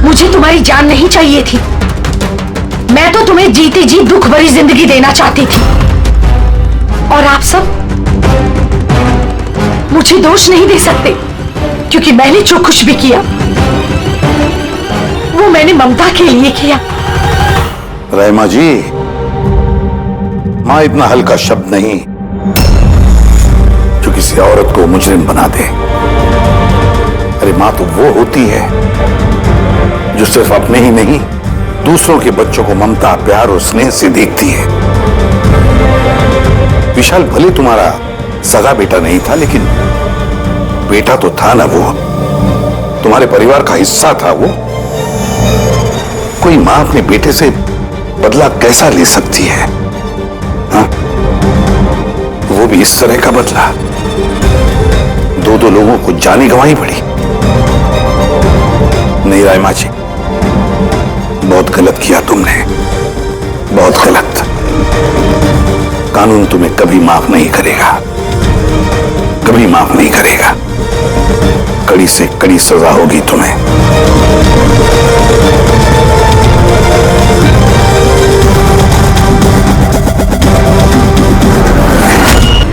मुझे तुम्हारी जान नहीं चाहिए थी, मैं तो तुम्हें जीते जी दुख भरी जिंदगी देना चाहती थी। और आप सब मुझे दोष नहीं दे सकते, क्योंकि मैंने जो कुछ भी किया वो मैंने ममता के लिए किया। रहमा जी, मां इतना हल्का शब्द नहीं जो किसी औरत को मुजरिम बना दे। अरे मां तो वो होती है जो सिर्फ अपने ही नहीं दूसरों के बच्चों को ममता, प्यार और स्नेह से देखती है। विशाल भले तुम्हारा सगा बेटा नहीं था, लेकिन बेटा तो था ना, वो तुम्हारे परिवार का हिस्सा था। वो कोई मां अपने बेटे से बदला कैसा ले सकती है? हाँ? वो भी इस तरह का बदला। दो लोगों को जानी गंवाई पड़ी। नहीं रायमा जी, बहुत गलत किया तुमने, बहुत गलत। कानून तुम्हें कभी माफ नहीं करेगा, कभी माफ नहीं करेगा। कड़ी से कड़ी सजा होगी तुम्हें।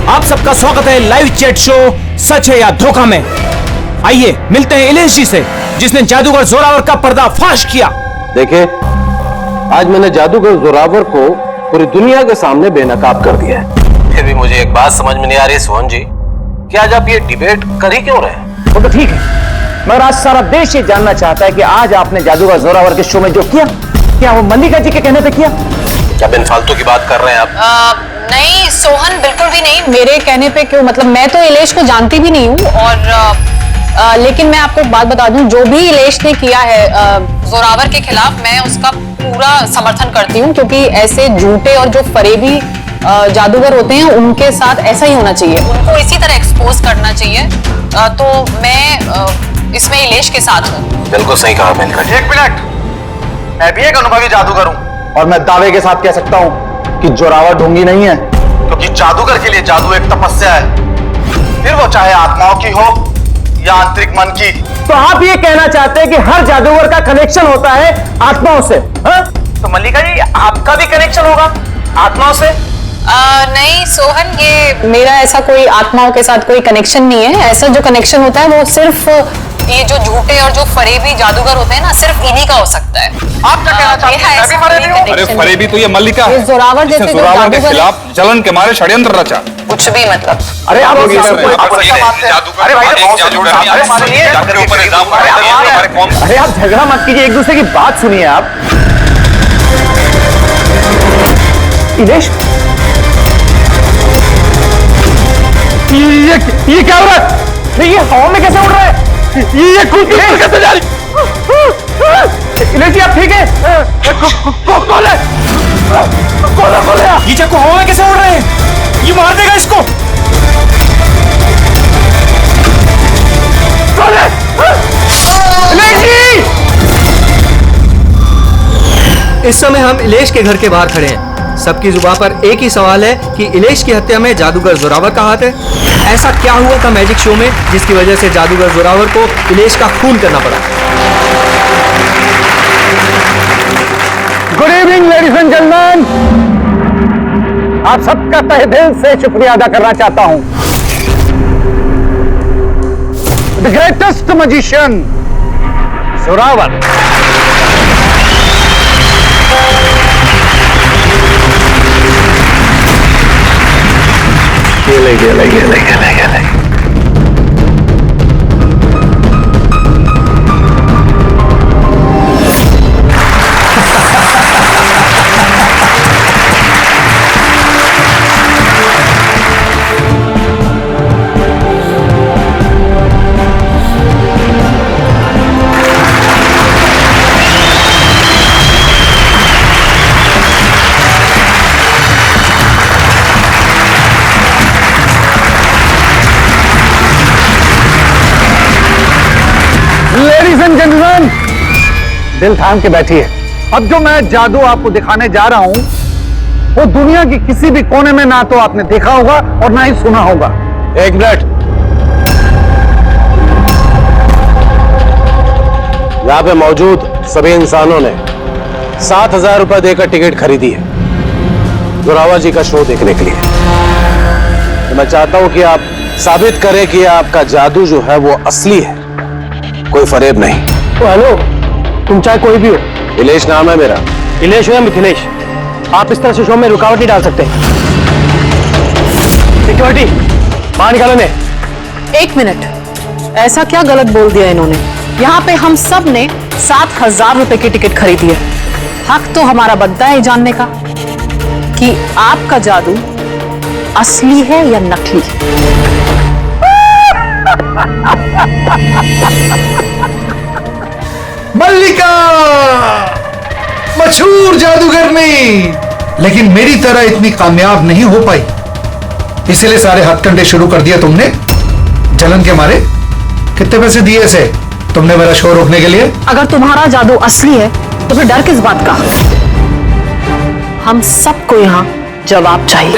आप सबका स्वागत है लाइव चैट शो सच है या धोखा में। आइए मिलते हैं इलेश जी से, जिसने जादूगर जोरावर का पर्दाफाश किया। देखिए, आज मैंने जादूगर जोरावर को पूरी दुनिया के सामने बेनकाब कर दिया है। फिर भी मुझे एक बात समझ में नहीं आ रही सोहन जी, कि आज आप ये डिबेट कर ही क्यों रहे? वो तो ठीक है, मगर आज सारा देश ये जानना चाहता है कि आज आपने जादूगर जोरावर के शो में जो किया, क्या वो मल्लिका जी के कहने पे किया? क्या बिन फालतू की बात कर रहे हैं आप? नहीं सोहन, बिल्कुल भी नहीं। मेरे कहने पे क्यों? मतलब मैं तो इलेश को जानती भी नहीं हूँ, और लेकिन मैं आपको एक बात बता दूं, जो भी इलेश ने किया है जोरावर के खिलाफ, मैं उसका पूरा समर्थन करती हूँ, क्योंकि ऐसे झूठे और जो फरेबी जादूगर होते हैं उनके साथ ऐसा ही होना चाहिए, उनको इसी तरह एक्सपोज करना चाहिए। तो मैं इसमें इलेश के साथ हूँ। बिल्कुल सही कहा मिलकर। एक मिनट, मैं भी एक अनुभवी जादूगर हूँ, और मैं दावे के साथ कह सकता हूँ कि जोरावर ढोंगी नहीं है, क्योंकि जादूगर के लिए जादू एक तपस्या है, फिर वो चाहे आत्माओं की हो या आंतरिक मन की। तो आप ये कहना चाहते हैं कि हर जादूगर का कनेक्शन होता है आत्माओं से? तो मल्लिका जी, आपका भी कनेक्शन होगा आत्माओं से? नहीं सोहन, ये मेरा ऐसा कोई आत्माओं के साथ कोई कनेक्शन नहीं है। ऐसा जो कनेक्शन होता है वो सिर्फ ये जो झूठे और जो फरेबी जादूगर होते हैं ना, सिर्फ इन्हीं का हो सकता है। आप क्या कहना चाहते हैं? मैं भी फरेबी हूं? अरे फरेबी तो ये मल्लिका है, जोरावर जैसे जो जोरावर के जादूगर खिलाफ जलन के मारे षड्यंत्र रचा। कुछ भी मतलब। अरे आप अरे आप झगड़ा मत कीजिए, एक दूसरे की बात सुनिए। आप इलेश, ये क्या हो रहा है? ये हवा में कैसे उड़ रहा है? ये कैसे जा रही? इलेश जी आप ठीक है? कौन है? कौन है? ये चाकू हवा में कैसे उड़ रहे हैं? ये मार देगा इसको। कौन है? इलेश जी! इस समय हम इलेश के घर के बाहर खड़े हैं। सबकी जुबान पर एक ही सवाल है कि इलेश की हत्या में जादूगर जोरावर का हाथ है। ऐसा क्या हुआ था मैजिक शो में जिसकी वजह से जादूगर जोरावर को इलेश का खून करना पड़ा? Good evening ladies and gentleman, आप सबका तहे दिल से शुक्रिया अदा करना चाहता हूं। द ग्रेटेस्ट मैजिशियन जोरावर गेले। लेडीज एंड जेंटलमैन, दिल थाम के बैठिए। अब जो मैं जादू आपको दिखाने जा रहा हूं, वो दुनिया की किसी भी कोने में ना तो आपने देखा होगा और ना ही सुना होगा। एक मिनट, यहाँ पे मौजूद सभी इंसानों ने 7,000 रुपए देकर टिकट खरीदी है जोरावर जी का शो देखने के लिए। तो मैं चाहता हूं कि आप साबित करें कि आपका जादू जो है वो असली है, कोई फरेब नहीं। तो हेलो, तुम चाहे कोई भी हो, इलेश नाम है मेरा। इलेश हो या मिथिलेश, आप इस तरह से शो में रुकावट नहीं डाल सकते। सिक्योरिटी बाहर निकालो ने। एक मिनट, ऐसा क्या गलत बोल दिया इन्होंने? यहाँ पे हम सब ने 7,000 रुपए की टिकट खरीदी है। हक तो हमारा बनता है जानने का कि आपका जादू असली है या नकली। मल्लिका मशहूर जादूगरनी, लेकिन मेरी तरह इतनी कामयाब नहीं हो पाई, इसीलिए सारे हथकंडे शुरू कर दिया तुमने जलन के मारे। कितने पैसे दिए इसे तुमने मेरा शो रोकने के लिए? अगर तुम्हारा जादू असली है तो फिर डर किस बात का? हम सबको यहाँ जवाब चाहिए।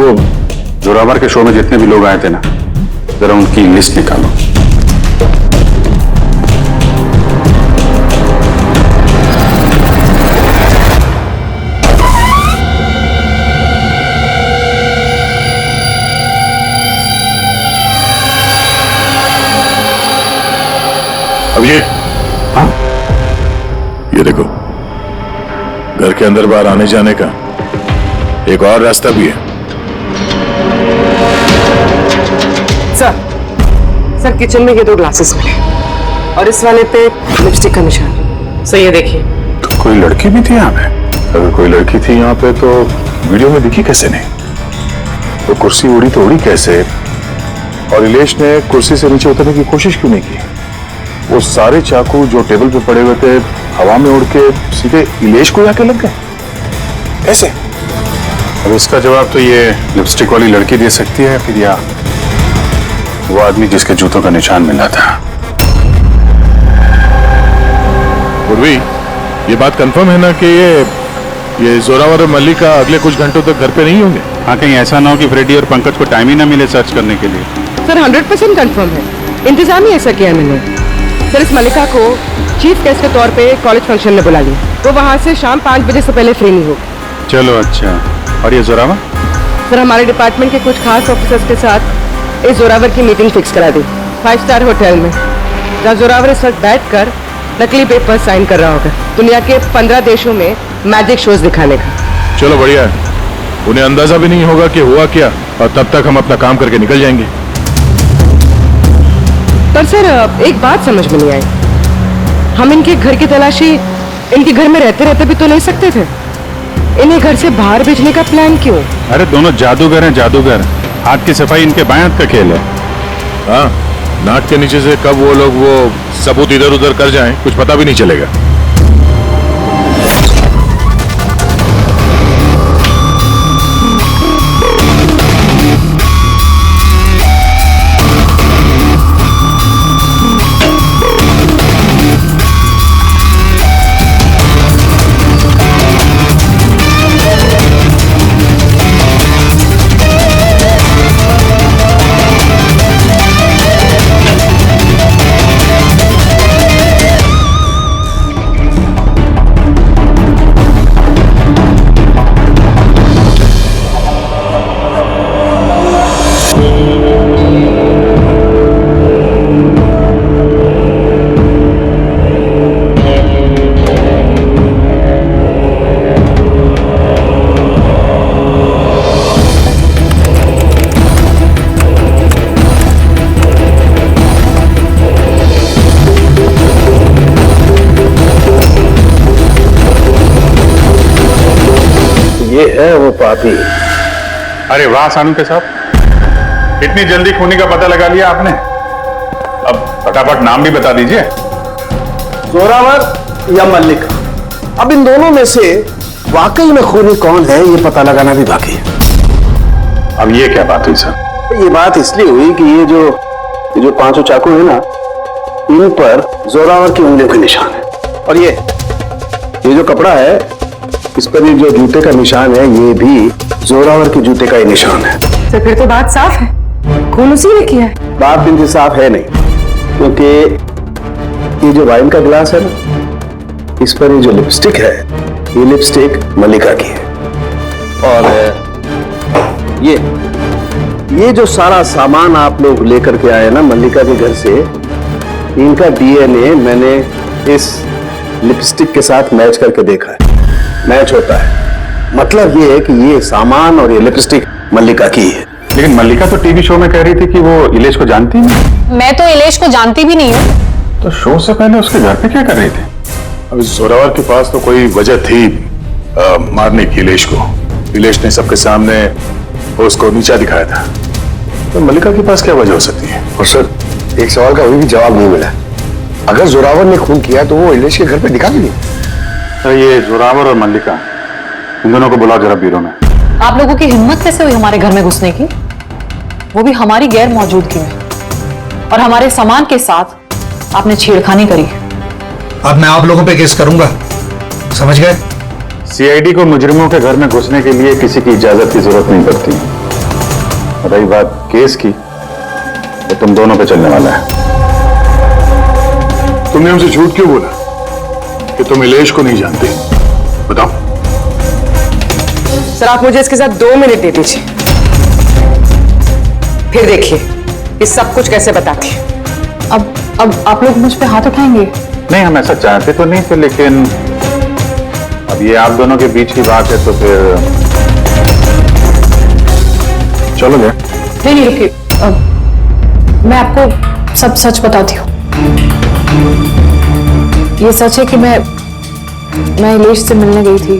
वो जोरावर के शो में जितने भी लोग आए थे ना, जरा उनकी लिस्ट निकालो। अब ये देखो, घर के अंदर बाहर आने जाने का एक और रास्ता भी है। सर किचन में ये 2 ग्लासेस मिले और इस वाले पे लिपस्टिक का निशान। सर ये देखिए। तो कोई लड़की भी थी यहाँ पे? अगर कोई लड़की थी यहाँ पे तो वीडियो में दिखी कैसे नहीं? तो कुर्सी उड़ी तो उड़ी कैसे? और इलेश ने कुर्सी से नीचे उतरने की कोशिश क्यों नहीं की? वो सारे चाकू जो टेबल पे पड़े हुए थे हवा में उड़ के सीधे इलेश को आके लग गए कैसे? अब इसका जवाब तो ये लिपस्टिक वाली लड़की दे सकती है, फिर या वो आदमी जिसके जूतों का निशान मिला था। उर्वी, ये बात कंफर्म है ना कि ये जोरावर और मल्लिका अगले कुछ घंटों तक घर पे नहीं होंगे? हाँ, कहीं ऐसा ना हो कि फ्रेडी और पंकज को टाइम ही ना मिले सर्च करने के लिए। सर 100% कंफर्म है, इंतजाम ही ऐसा किया मैंने। सर इस मल्लिका को चीफ गेस्ट के तौर पे कॉलेज फंक्शन में बुला लिया, वो वहाँ से शाम 5 बजे से पहले फ्री नहीं होगी। चलो अच्छा। और ये जोरावर? सर हमारे डिपार्टमेंट के कुछ खास ऑफिसर्स के साथ इस जोरावर की मीटिंग फिक्स करा दी 5 स्टार होटल में, जहाँ जोरावर इस वक्त बैठ कर नकली पेपर साइन कर रहा होगा दुनिया के 15 देशों में मैजिक शोज दिखाने का। चलो बढ़िया है, उन्हें अंदाजा भी नहीं होगा कि हुआ क्या, और तब तक हम अपना काम करके निकल जाएंगे। पर सर एक बात समझ में नहीं आई, हम इनके घर की तलाशी इनके घर में रहते रहते भी तो ले सकते थे, इन्हें घर से बाहर भेजने का प्लान क्यों? अरे दोनों जादूगर हैं, जादूगर। हाथ की सफाई इनके बाएं हाथ का खेल है। हाँ, नाक के नीचे से कब वो लोग वो सबूत इधर उधर कर जाएं, कुछ पता भी नहीं चलेगा। ये है वो पापी। अरे वाह सानू के साहब, इतनी जल्दी खूनी का पता लगा लिया आपने। अब फटाफट नाम भी बता दीजिए। जोरावर या मल्लिका, अब इन दोनों में से वाकई में खूनी कौन है ये पता लगाना भी बाकी है। अब ये क्या बात हुई सर? ये बात इसलिए हुई कि ये जो 5 चाकू है ना, इन पर जोरावर की उंगलियों के निशान है, और ये जो कपड़ा है इस पर ये जो जूते का निशान है ये भी जोरावर के जूते का ही निशान है। तो फिर तो बात साफ है, खून उसी ने किया है। बात बिल्कुल साफ है नहीं, क्योंकि ये जो वाइन का गिलास है ना, इस पर ये जो लिपस्टिक है, ये लिपस्टिक मल्लिका की है। और ये जो सारा सामान आप लोग लेकर के आए ना मल्लिका के घर से, इनका डीएनए मैंने इस लिपस्टिक के साथ मैच करके देखा है, मैच होता है। मतलब ये है कि ये सामान और ये लिपस्टिक मल्लिका की है। लेकिन मल्लिका तो टीवी शो में कह रही थी कि वो इलेश को जानती नहीं। मैं तो इलेश को जानती भी नहीं हूँ। तो शो से पहले उसके घर पे क्या कर रही थी? अब जोरावर के पास तो कोई वजह थी मारने की इलेश को। इलेश ने सबके सामने उसको नीचा दिखाया था, तो मल्लिका के पास क्या वजह हो सकती है? और सर एक सवाल का अभी भी जवाब नहीं मिला, अगर जोरावर ने खून किया तो वो इलेश के घर पे दिखा क्यों? ये जोरावर और मल्लिका, इन दोनों को बुलाओ जरा ब्यूरो में। आप लोगों की हिम्मत कैसे हुई हमारे घर में घुसने की, वो भी हमारी गैर मौजूदगी में, और हमारे सामान के साथ आपने छेड़खानी करी। अब मैं आप लोगों पे केस करूंगा, समझ गए? सीआईडी को मुजरिमों के घर में घुसने के लिए किसी की इजाजत की जरूरत नहीं पड़ती। रही बात केस की, तो तुम दोनों पे चलने वाला है। तुमने हमसे झूठ क्यों बोला कि तुम इलेश को नहीं जानते? बताओ। सर आप मुझे इसके साथ 2 मिनट दे दीजिए, फिर देखिए ये सब कुछ कैसे बताती है। अब आप लोग मुझ पे हाथ उठाएंगे? नहीं, हम ऐसा चाहते तो नहीं थे, लेकिन अब ये आप दोनों के बीच की बात है तो फिर चलो गए। नहीं रुकिए, मैं आपको सब सच बताती हूँ। ये सच है कि मैं इलेश से मिलने गई थी।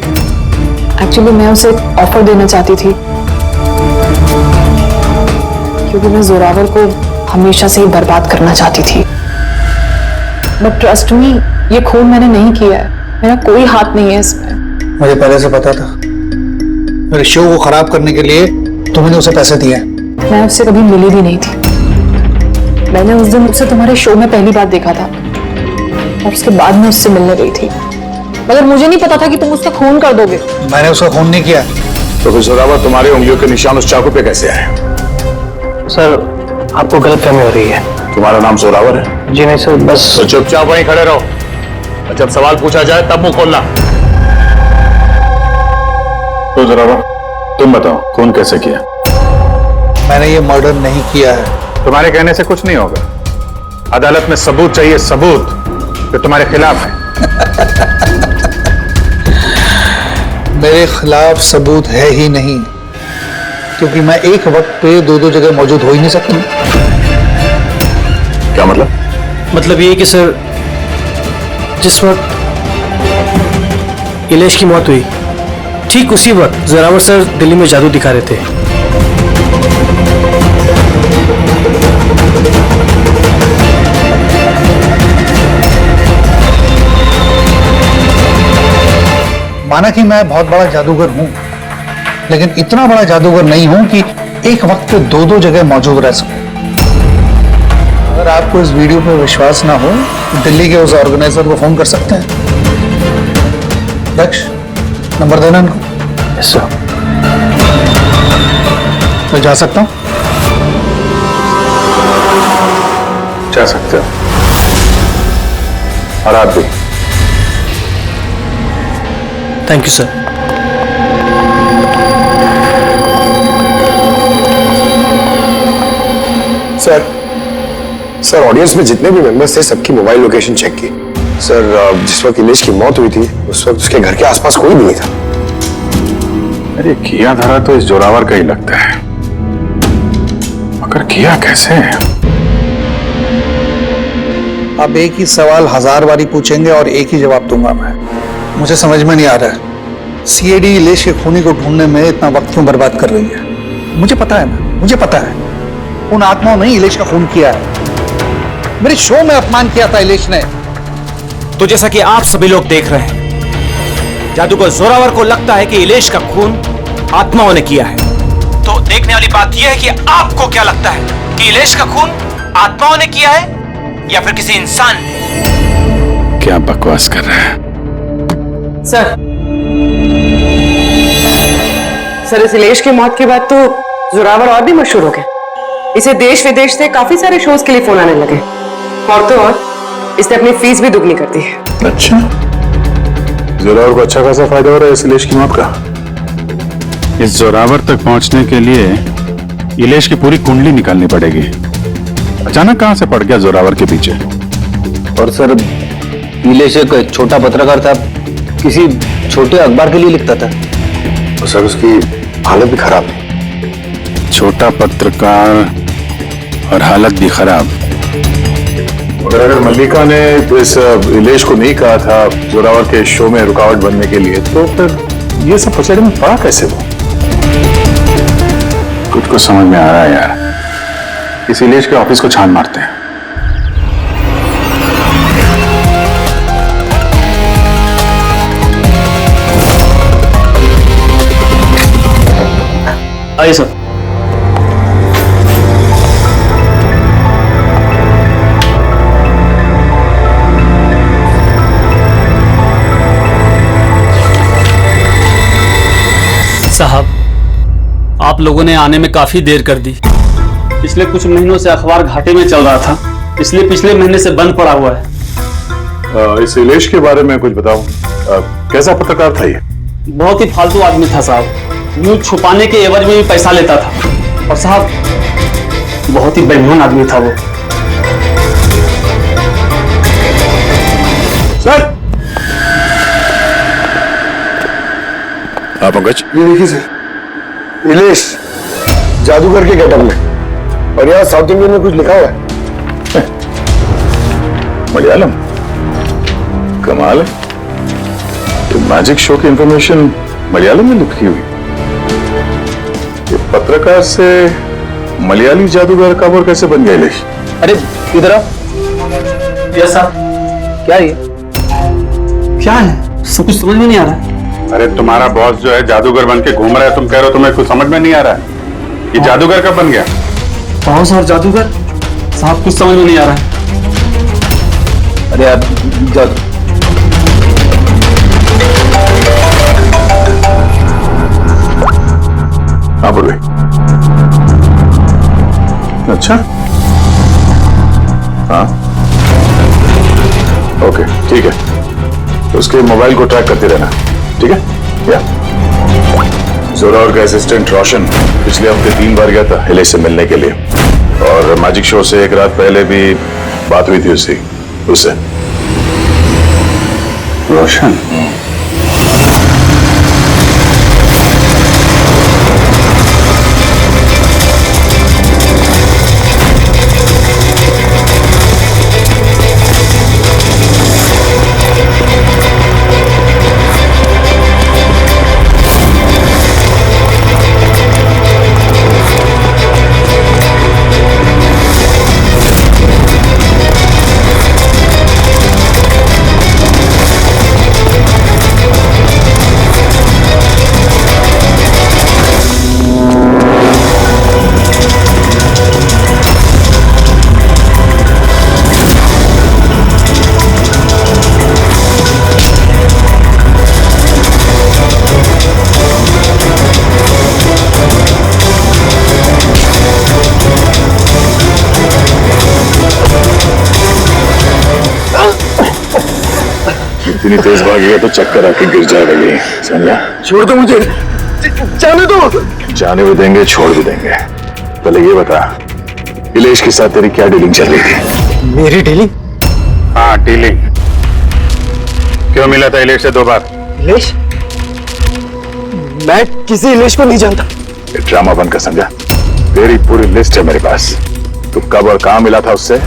एक्चुअली मैं उसे एक ऑफर देना चाहती थी, क्योंकि मैं जोरावर को हमेशा से ही बर्बाद करना चाहती थी। बट ट्रस्ट मी, ये खून मैंने नहीं किया है, मेरा कोई हाथ नहीं है इसमें। मुझे पहले से पता था, मेरे शो को खराब करने के लिए तुमने उसे पैसे दिए। मैं उससे कभी मिली भी नहीं थी। मैंने उस दिन उसे तुम्हारे शो में पहली बार देखा था और उसके बाद मैं उससे मिलने गई थी, मगर मुझे नहीं पता था कि तुम उसका खून कर दोगे। मैंने उसका खून नहीं किया। तो फिर जोरावर तुम्हारे उंगलियों के निशान उस चाकू पे कैसे आए? सर आपको गलतफहमी हो रही है। तुम्हारा नाम जोरावर है? जी नहीं सर, बस। तो चुपचाप वहीं खड़े रहो और जब सवाल पूछा जाए तब मुंह खोलना। तो जोरावर तुम बताओ, खून कैसे किया? मैंने ये मर्डर नहीं किया है। तुम्हारे कहने से कुछ नहीं होगा। अदालत में सबूत चाहिए, सबूत जो तुम्हारे खिलाफ है। मेरे खिलाफ सबूत है ही नहीं, क्योंकि मैं एक वक्त पे 2 जगह मौजूद हो ही नहीं सकता। क्या मतलब? मतलब ये कि सर, जिस वक्त इलेश की मौत हुई ठीक उसी वक्त जोरावर सर दिल्ली में जादू दिखा रहे थे। माना कि मैं बहुत बड़ा जादूगर हूं, लेकिन इतना बड़ा जादूगर नहीं हूं कि एक वक्त पे 2 जगह मौजूद रह सकूं। अगर आपको इस वीडियो पे विश्वास ना हो, दिल्ली के उस ऑर्गेनाइजर को फोन कर सकते हैं। दक्ष, नंबर देना इनको। Yes sir. मैं जा सकता हूं? जा सकते हो। और आप भी। Thank you sir. Sir audience में जितने भी मेंबर्स थे सबकी मोबाइल लोकेशन चेक की। सर जिस वक्त इलेश की मौत हुई थी उस वक्त उसके घर के आसपास कोई भी नहीं था। अरे किया धरा तो इस जोरावर का ही लगता है, मगर किया कैसे? आप एक ही सवाल 1000 बारी पूछेंगे और एक ही जवाब दूंगा मैं। मुझे समझ में नहीं आ रहा है सीआईडी इलेश के खूनी को ढूंढने में इतना वक्त क्यों बर्बाद कर रही है। मुझे पता है ना, मुझे पता है उन आत्माओं ने इलेश का खून किया है। मेरे शो में अपमान किया था इलेश ने। तो जैसा कि आप सभी लोग देख रहे हैं, जादूगर जोरावर को लगता है कि इलेश का खून आत्माओं ने किया है। तो देखने वाली बात यह है कि आपको क्या लगता है कि इलेश का खून आत्माओं ने किया है या फिर किसी इंसान ने? क्या बकवास कर रहा है? सर इस इलेश की मौत के बाद तो जोरावर और भी मशहूर हो गए। इसे देश विदेश से काफी सारे शोज के लिए फोन आने लगे, और तो और इसने अपनी फीस भी दुगनी कर दी है। अच्छा, जोरावर को अच्छा खासा फायदा हो रहा है इस इलेश की मौत का। इस जोरावर तक पहुंचने के लिए इलेश की पूरी कुंडली निकालनी पड़ेगी। अचानक कहां से पड़ गया जोरावर के पीछे? और सर इलेश एक छोटा पत्रकार था, किसी छोटे अखबार के लिए लिखता था। और सर उसकी हालत भी खराब है। छोटा पत्रकार और हालत भी खराब। और अगर मल्लिका ने इस इलेश को नहीं कहा था जोरावर के शो में रुकावट बनने के लिए, तो फिर ये सब पचड़े में पड़ा कैसे वो? कुछ कुछ समझ में आ रहा है यार। इस इलेश के ऑफिस को छान मारते हैं। आइए सर। साहब, आप लोगों ने आने में काफी देर कर दी। पिछले कुछ महीनों से अखबार घाटे में चल रहा था, इसलिए पिछले महीने से बंद पड़ा हुआ है। इस इलेश के बारे में कुछ बताओ। कैसा पत्रकार था ये? बहुत ही फालतू आदमी था साहब, न्यूज छुपाने के एवज में भी पैसा लेता था। और साहब बहुत ही बेईमान आदमी था वो। सर। हाँ पंकज, ये देखिए सर, इलेश जादूगर के गेटअप में, और यहाँ साउथ इंडियन में कुछ लिखा हुआ है। मलयालम, कमाल है। तो मैजिक शो की इंफॉर्मेशन मलयालम में लिखी हुई। ये पत्रकार से मलयाली जादूगर कब और कैसे बन गया इलेश? अरे इधर आओ। Yes sir. क्या है ये? क्या है? सब कुछ समझ में नहीं आ रहा है। अरे तुम्हारा बॉस जो है जादूगर बन के घूम रहा है, तुम कह रहे हो तुम्हें कुछ समझ में नहीं आ रहा है। ये जादूगर कब बन गया? बॉस और जादूगर साहब कुछ समझ में नहीं आ रहा है। अरे यार जादू हाँ बोले। अच्छा हाँ ओके ठीक है, तो उसके मोबाइल को ट्रैक करते रहना, ठीक है? या जोरावर का असिस्टेंट रोशन पिछले हफ्ते 3 बार गया था इलेश से मिलने के लिए, और मैजिक शो से एक रात पहले भी बात हुई थी उससे। रोशन? इतनी तेज भागेगा तो चक्कर आके गिर जाएगा ये, समझा? छोड़ दो मुझे, जाने दो। जाने भी देंगे, छोड़ भी देंगे। पहले ये बता, इलेश के साथ तेरी क्या डीलिंग चल रही थी? मेरी डीलिंग? हाँ डीलिंग। क्यों मिला था इलेश से 2 बार? इलेश? मैं किसी इलेश को नहीं जानता। ये ड्रामा बंद कर, समझा? तेरी पूरी लिस्ट है मेरे पास। तू कब और कहां मिला था उससे,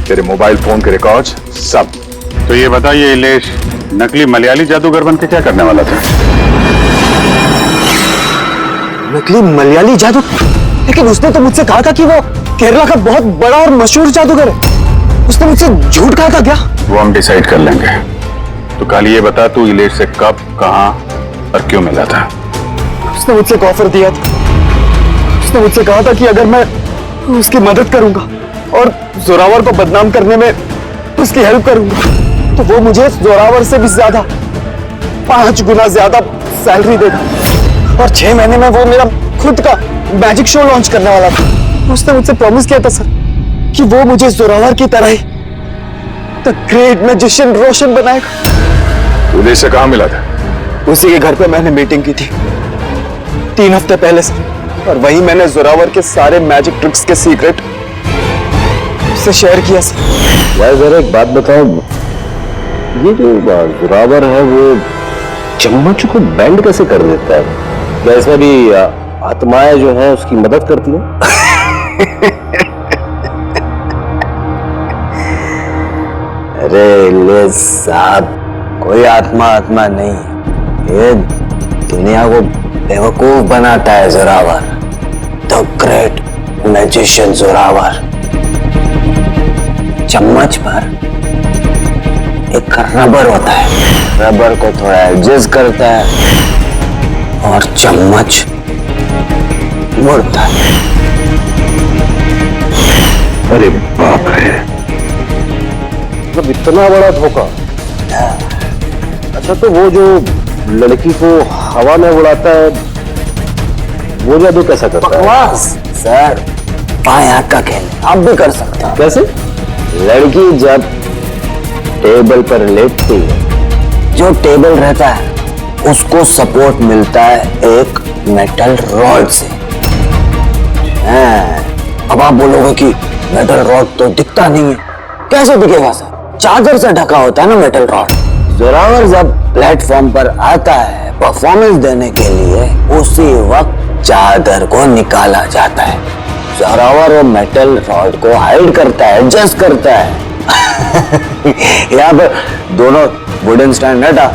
तेरे मोबाइल फोन के रिकॉर्ड्स सब। तो ये बता, ये इलेश नकली मलयाली जादूगर बन के क्या करने वाला था? नकली मलयाली जादू? लेकिन उसने तो मुझसे कहा था कि वो केरला का बहुत बड़ा और मशहूर जादूगर है। उसने मुझसे झूठ कहा था क्या? वो हम डिसाइड कर लेंगे। तो कल ये बता, तू इलेश से कब, कहां और क्यों मिला था? उसने मुझसे एक ऑफर दिया था। उसने मुझसे कहा था कि अगर मैं उसकी मदद करूंगा और जोरावर को बदनाम करने में उसकी हेल्प करूंगा, तो वो मुझे जोरावर से भी ज्यादा 5 गुना ज्यादा सैलरी देगा। और 6 महीने में वो मेरा खुद का मैजिक शो लॉन्च करने वाला था। उसने मुझसे प्रॉमिस किया था सर कि वो मुझे जोरावर की तरह ही द ग्रेट मैजिशियन रोशन बनाएगा। इलेश से कहां मिला था? उसी के घर पे मैंने मीटिंग की थी 3 हफ्ते पहले सर, और वहीं मैंने जोरावर के सारे मैजिक ट्रिक्स के सीक्रेट उससे शेयर किया सर। यार जरा एक बात बताओ, ये जो जोरावर है वो चम्मच को बैंड कैसे कर देता है? क्या इसमें भी आत्माएं जो है उसकी मदद करती हैं? अरे ले साहब, कोई आत्मा नहीं, ये दुनिया को बेवकूफ बनाता है Zorawar, the great magician Zorawar. चम्मच पर एक रबर होता है, रबर को थोड़ा एडजस्ट करता है और चम्मच मुड़ता है। अरे बाप रे, मतलब इतना बड़ा धोखा। अच्छा, तो वो जो लड़की को हवा में उड़ाता है वो जादू कैसा करता है? बकवास सर, बाएं हाथ का खेल आप भी कर सकते हो। कैसे? लड़की जब टेबल पर लेटती है, जो टेबल रहता है उसको सपोर्ट मिलता है एक मेटल रॉड से। अब आप बोलोगे कि मेटल रॉड तो दिखता नहीं है, कैसे दिखेगा सर? चादर से ढका होता है ना मेटल रॉड। जोरावर जब प्लेटफॉर्म पर आता है परफॉर्मेंस देने के लिए, उसी वक्त चादर को निकाला जाता है। जोरावर वो मेटल रॉड को हाइड करता है, एडजस्ट करता है। यहाँ पर दोनों वुडन स्टैंड हटा,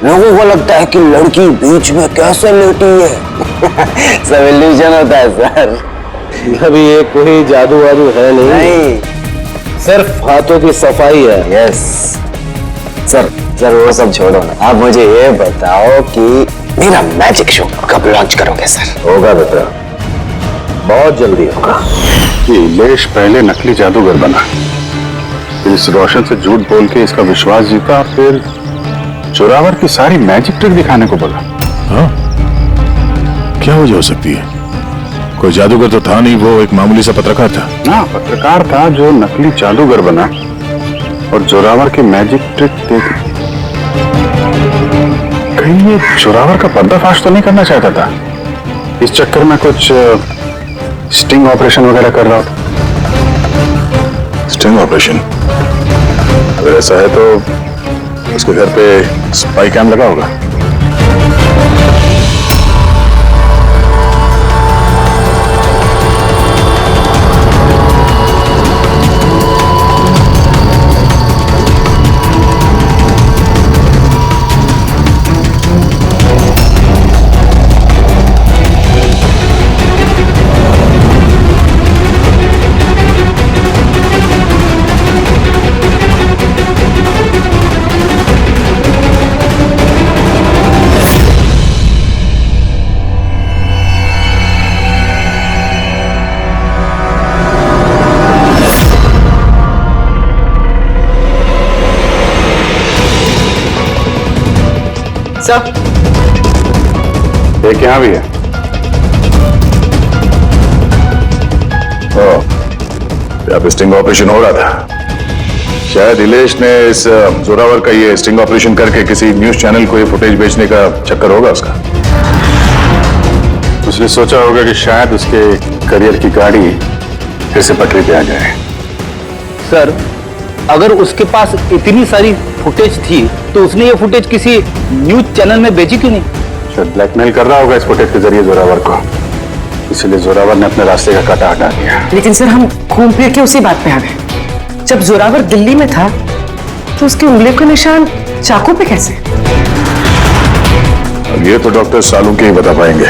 लोगों को लगता है कि लड़की बीच में कैसे लेटी है। सब इल्यूजन होता है सर। अभी ये कोई जादू वादू है नहीं, सिर्फ हाथों की सफाई है। यस सर, सर वो सब छोड़ो ना, आप मुझे ये बताओ कि मेरा मैजिक शो कब लॉन्च करोगे सर? होगा बेटा, बहुत जल्दी होगा। इलेश पहले नकली जादूगर बना, फिर इस रोशन से झूठ बोल के इसका विश्वास जीता, फिर जोरावर की सारी मैजिक ट्रिक दिखाने को बोला। हाँ? क्या वजह हो सकती है? कोई जादूगर तो था नहीं, वो एक मामूली सा पत्रकार था। हाँ, पत्रकार था जो नकली जादूगर बना और जोरावर की मैजिक ट्रिक देख। कहीं ये जोरावर का पर्दाफाश तो नहीं करना चाहता था? इस चक्कर में कुछ स्टिंग ऑपरेशन वगैरह कर रहा था। Sting operation? अगर ऐसा है तो उसके घर पे स्पाई कैम लगा होगा। सर, एक यहाँ भी है। यहाँ पे स्टिंग ऑपरेशन हो रहा था। शायद इलेश ने इस जोरावर का ये स्टिंग ऑपरेशन करके किसी न्यूज चैनल को ये फुटेज बेचने का चक्कर होगा उसका। उसने सोचा होगा कि शायद उसके करियर की गाड़ी फिर से पटरी पे आ जाए। सर, अगर उसके पास इतनी सारी फुटेज थी तो उसने ये फुटेज किसी न्यूज चैनल में बेची क्यों नहीं? शायद ब्लैकमेल कर रहा होगा इस फुटेज के जरिए जोरावर को, इसलिए जोरावर ने अपने रास्ते का कांटा हटा दिया। लेकिन सर, हम घूम फिर के उसी बात पे आ गए। जब जोरावर दिल्ली में था तो उसकी उंगली के निशान चाकू पे कैसे? अब ये तो डॉक्टर सालू के ही बता पाएंगे।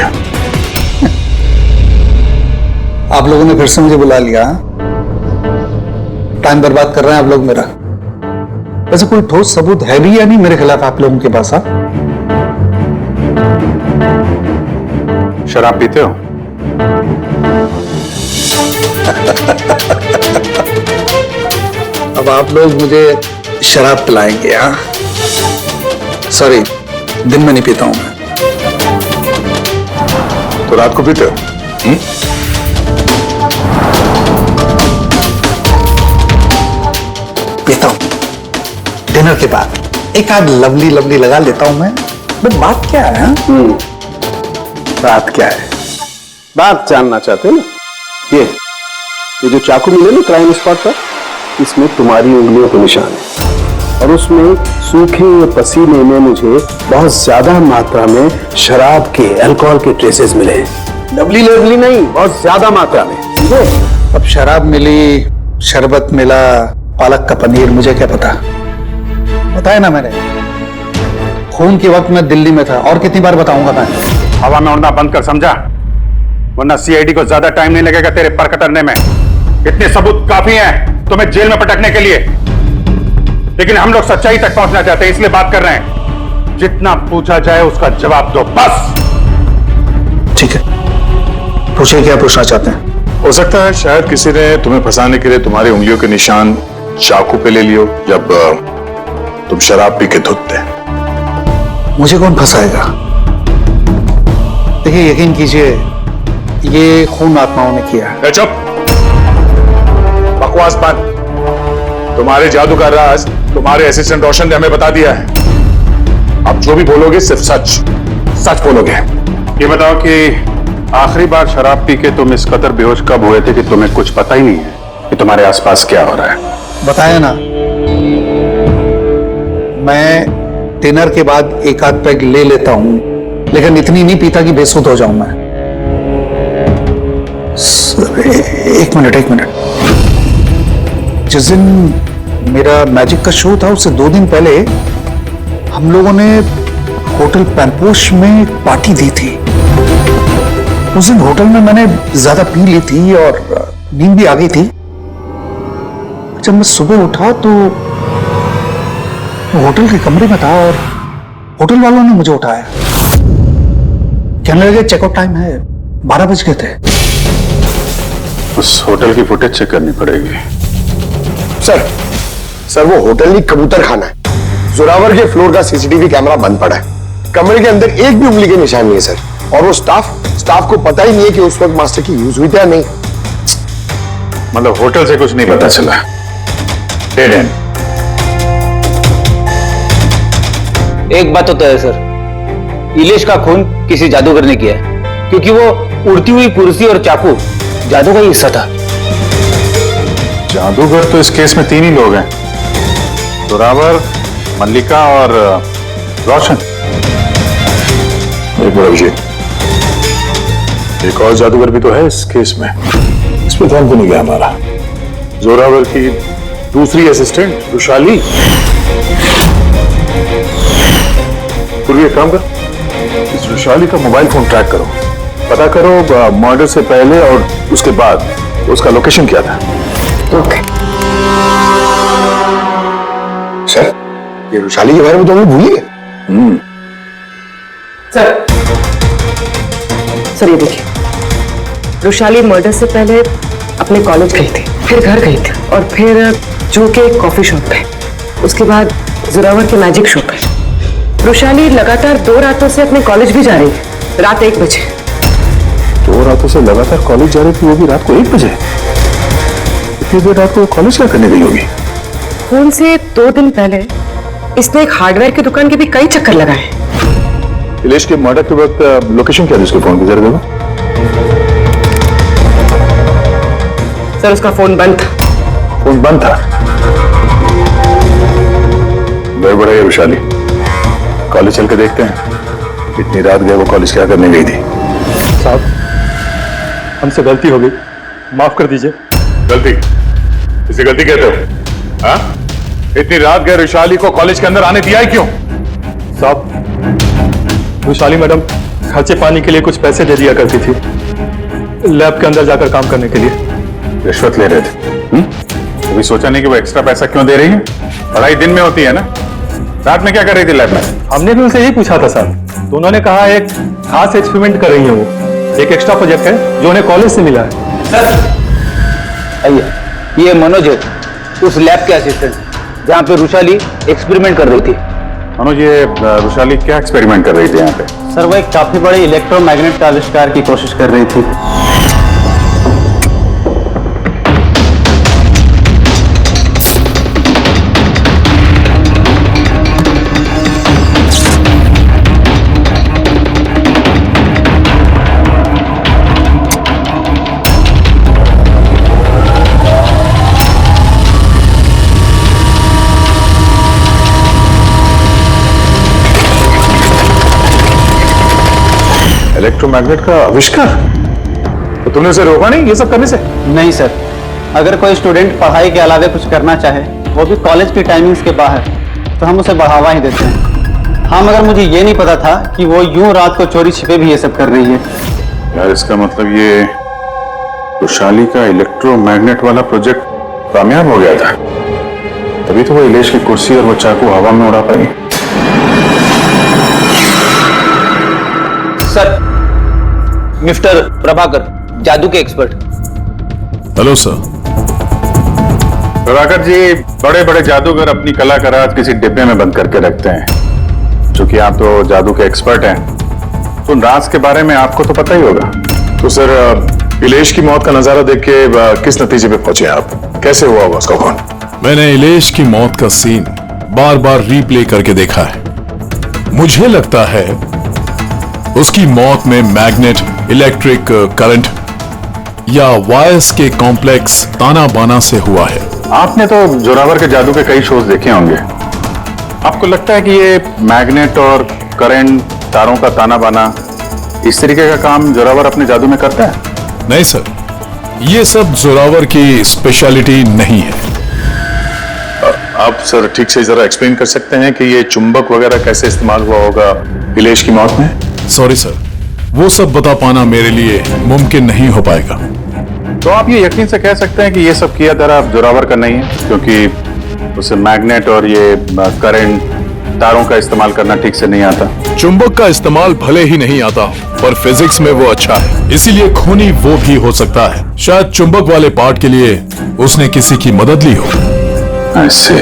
आप लोगों ने फिर से मुझे बुला लिया। टाइम बर्बाद कर रहे हैं आप लोग मेरा। वैसे कोई ठोस सबूत है भी या नहीं मेरे खिलाफ आप लोगों के पास? शराब पीते हो? अब आप लोग मुझे शराब पिलाएंगे? हाँ, सॉरी, दिन में नहीं पीता हूं मैं। तो रात को पीते हो? पीता हूं डिनर के बाद। एक आध लवली लवली लगा लेता हूं मैं। बट बात क्या है? बात क्या है? बात जानना चाहते हैं ना? ये जो चाकू मिले ना क्राइम स्पॉट पर, इसमें तुम्हारी उंगलियों के निशान है और उसमें सूखे हुए पसीने में मुझे बहुत ज्यादा मात्रा में शराब के, अल्कोहल के ट्रेसेस मिले हैं। लवली लवली नहीं, बहुत ज्यादा मात्रा में। अब शराब मिली, शरबत मिला, पालक का पनीर, मुझे क्या पता? बताया ना मैंने, खून के वक्त मैं दिल्ली में था। और कितनी बार बताऊंगा मैं? हवा में उड़ना बंद कर, समझा? वरना सीआईडी को ज्यादा टाइम नहीं लगेगा तेरे पर कतरने में। इतने सबूत काफी हैं तुम्हें जेल में पटकने के लिए, लेकिन हम लोग सच्चाई तक पहुंचना चाहते हैं, इसलिए बात कर रहे हैं। जितना पूछा जाए उसका जवाब दो, बस। ठीक है, पूछिए क्या पूछना चाहते हैं। हो सकता है शायद किसी ने तुम्हें फंसाने के लिए तुम्हारी उंगलियों के निशान चाकू पे ले लियो जब तुम शराब पी के धुतते। मुझे कौन फंसाएगा? देखिए, यकीन कीजिए, ये खून आत्माओं ने किया है। चुप, बकवास बंद। तुम्हारे जादू का राज तुम्हारे असिस्टेंट रोशन ने हमें बता दिया है। अब जो भी बोलोगे सिर्फ सच सच बोलोगे। ये बताओ कि आखिरी बार शराब पी के तुम इस कदर बेहोश कब हुए थे कि तुम्हें कुछ पता ही नहीं है कि तुम्हारे आसपास क्या हो रहा है? बताया ना, मैं डिनर के बाद एक आध पैग ले लेता हूं, लेकिन इतनी नहीं पीता कि बेसुध हो जाऊं मैं। एक मिनट। जिस दिन मेरा मैजिक का शो था उससे 2 दिन पहले हम लोगों ने होटल पैम्पोश में एक पार्टी दी थी। उस दिन होटल में मैंने ज्यादा पी ली थी और नींद भी आ गई थी। जब मैं सुबह उठा तो होटल के कमरे में था और होटल वालों ने मुझे उठाया। कहने लगे चेकआउट टाइम है, 12 बज गए थे। उस होटल की फुटेज चेक करनी पड़ेगी। सर वो होटल नहीं कबूतर खाना है। जोरावर के फ्लोर का सीसीटीवी कैमरा बंद पड़ा है। कमरे के अंदर एक भी उंगली के निशान नहीं है सर। और वो स्टाफ को पता ही नहीं है कि उस वक्त मास्टर की यूज हुई थी या नहीं। मतलब होटल से कुछ नहीं पता चला? Dead and. एक बात तो तय है सर, इलेश का खून किसी जादूगर ने किया है, क्योंकि वो उड़ती हुई कुर्सी और चाकू जादू का ही हिस्सा था। जादूगर तो इस केस में 3 ही लोग हैं, जोरावर, मल्लिका और रोशन। एक बड़ा विजय, एक और जादूगर भी तो है इस केस में, इस पर ध्यान तो नहीं गया हमारा। जोरावर की दूसरी असिस्टेंट रुशाली। पूर्वी एक काम कर, इस रुशाली का मोबाइल फोन ट्रैक करो, पता करो मर्डर से पहले और उसके बाद उसका लोकेशन क्या था। ओके सर, ये रुशाली के बारे में तो हमें भूल ही गए। सर ये देखिए, रुशाली मर्डर से पहले अपने कॉलेज गई थी, फिर घर गई थी और फिर जू के कॉफी शॉप पे, उसके बाद जोरावर के मैजिक शो पे। रुशाली लगातार 2 रातों से अपने कॉलेज भी जा रही है, रात 1 बजे। 2 रातों से लगातार कॉलेज जा रही थी, वो भी रात को 1 बजे? इतनी देर रात को कॉलेज क्या करने गई होगी? खून से 2 दिन पहले इसने एक हार्डवेयर की दुकान के भी कई चक्कर लगाए। इलेश के मर्डर के वक्त लोकेशन क्या थी उसके फोन की, जरा देखो। सर उसका फोन बंद था। फोन बंद था? गड़बड़ है विशाली, कॉलेज चल के देखते हैं। इतनी रात गए वो कॉलेज क्या करने गई थी? साहब हमसे गलती हो गई, माफ कर दीजिए। गलती? इसे गलती कहते हो? हाँ? इतनी रात गए विशाली को कॉलेज के अंदर आने दिया है क्यों? साहब विशाली मैडम खर्चे पानी के लिए कुछ पैसे दे दिया करती थी, लैब के अंदर जाकर काम करने के लिए। रिश्वत ले रहे थे? कभी सोचा नहीं कि वो एक्स्ट्रा पैसा क्यों दे रही है? पढ़ाई दिन में होती है ना, रात में क्या कर रही थी लैब में? हमने भी उनसे यही पूछा था सर, तो उन्होंने कहा एक खास एक्सपेरिमेंट कर रही है वो, एक एक्स्ट्रा प्रोजेक्ट है जो उन्हें कॉलेज से मिला है। सर ये मनोज है, उस लैब के असिस्टेंट जहाँ पे रुशाली एक्सपेरिमेंट कर रही थी। मनोज, ये रुशाली क्या एक्सपेरिमेंट कर रही थी यहाँ पे? सर वो एक काफी बड़े इलेक्ट्रोमैग्नेट का आविष्कार की कोशिश कर रही थी। इलेक्ट्रोमैग्नेट का आविष्कार? तो तुमने उसे रोका नहीं ये सब करने से? नहीं सर, अगर कोई स्टूडेंट पढ़ाई के अलावा कुछ करना चाहे, वो भी कॉलेज की टाइमिंग्स के बाहर, तो हम उसे बढ़ावा ही देते हैं। हाँ, मगर मुझे ये नहीं पता था कि वो यूं रात को चोरी छिपे भी ये सब कर रही है। यार इसका मतलब ये रुशाली का इलेक्ट्रोमैग्नेट वाला प्रोजेक्ट कामयाब हो गया था, तभी तो वो इलेश की कुर्सी और वो चाकू हवा में उड़ा पाई। सर, मिस्टर प्रभाकर, जादू के expert. Hello sir. Prabhakar ji, बड़े बड़े जादूगर अपनी कला का राज किसी डिब्बे में बंद करके रखते हैं। चूंकि आप तो जादू के एक्सपर्ट हैं, तो राज के बारे में आपको तो पता ही होगा। तो सर इलेश की मौत का नजारा देख के किस नतीजे पे पहुंचे आप? कैसे हुआ होगा उसका खून? मैंने इलेश की मौत का सीन बार बार रीप्ले करके देखा है। मुझे लगता है उसकी मौत में मैग्नेट, इलेक्ट्रिक करंट या वायर्स के कॉम्प्लेक्स ताना बाना से हुआ है। आपने तो जोरावर के जादू के कई शोज देखे होंगे। आपको लगता है कि ये मैग्नेट और करंट, तारों का ताना बाना, इस तरीके का काम जोरावर अपने जादू में करता है? नहीं सर, ये सब जोरावर की स्पेशलिटी नहीं है। आप सर ठीक से जरा एक्सप्लेन कर सकते हैं कि ये चुंबक वगैरह कैसे इस्तेमाल हुआ होगा इलेश की मौत में? सॉरी सर, वो सब बता पाना मेरे लिए मुमकिन नहीं हो पाएगा। तो आप ये यकीन से कह सकते हैं कि ये सब किया जरा जोरावर का नहीं है, क्योंकि उसे मैग्नेट और ये करंट, तारों का इस्तेमाल करना ठीक से नहीं आता। चुंबक का इस्तेमाल भले ही नहीं आता पर फिजिक्स में वो अच्छा है, इसीलिए खूनी वो भी हो सकता है। शायद चुंबक वाले पार्ट के लिए उसने किसी की मदद ली हो। ऐसे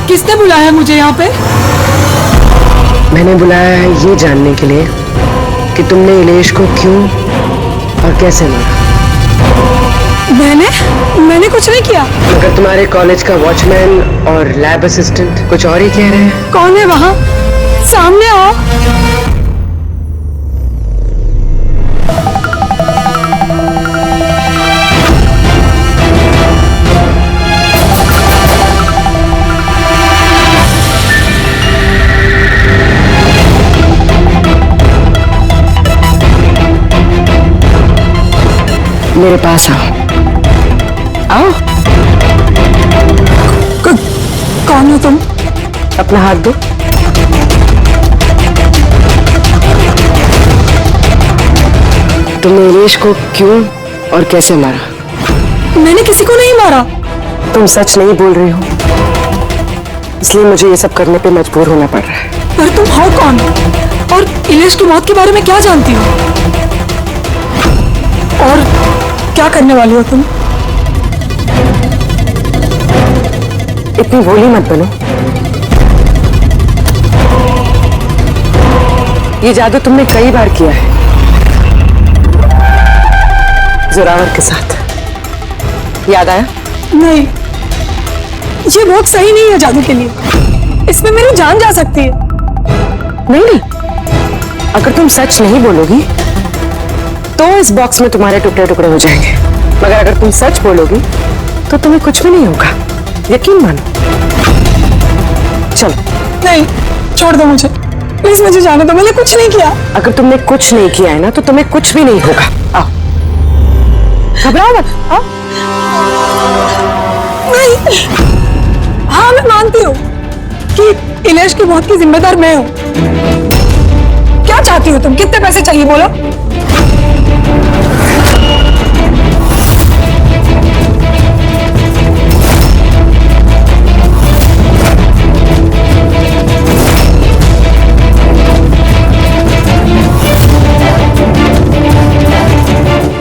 किसने बुलाया मुझे यहाँ पे? मैंने बुलाया है ये जानने के लिए कि तुमने इलेश को क्यों और कैसे मारा। मैंने कुछ नहीं किया। मगर तुम्हारे कॉलेज का वॉचमैन और लैब असिस्टेंट कुछ और ही कह रहे हैं। कौन है वहाँ? सामने आओ। मेरे पास आओ। आओ। कौन हो तुम? अपना हाथ दो। तुमने इलेश को क्यों और कैसे मारा? मैंने किसी को नहीं मारा। तुम सच नहीं बोल रही हो, इसलिए मुझे ये सब करने पे मजबूर होना पड़ रहा है। पर तुम हो कौन और इलेश की मौत के बारे में क्या जानती हो? और क्या करने वाली हो तुम? इतनी भोली मत बनो। ये जादू तुमने कई बार किया है जोरावर के साथ, याद आया? नहीं, ये बहुत सही नहीं है जादू के लिए। इसमें मेरी जान जा सकती है। नहीं, अगर तुम सच नहीं बोलोगी तो इस बॉक्स में तुम्हारे टुकड़े टुकड़े हो जाएंगे, मगर अगर तुम सच बोलोगी तो तुम्हें कुछ भी नहीं होगा, यकीन मानो। चलो। नहीं, छोड़ दो मुझे, प्लीज मुझे जाने दो। मैंने कुछ नहीं किया। अगर तुमने कुछ नहीं किया है ना तो तुम्हें कुछ भी नहीं होगा। आओ, घबराओ मत। आओ। नहीं, हाँ मैं मानती हूँ कि इलेश की मौत की जिम्मेदार मैं हूँ। क्या चाहती हो तुम? कितने पैसे चाहिए बोलो?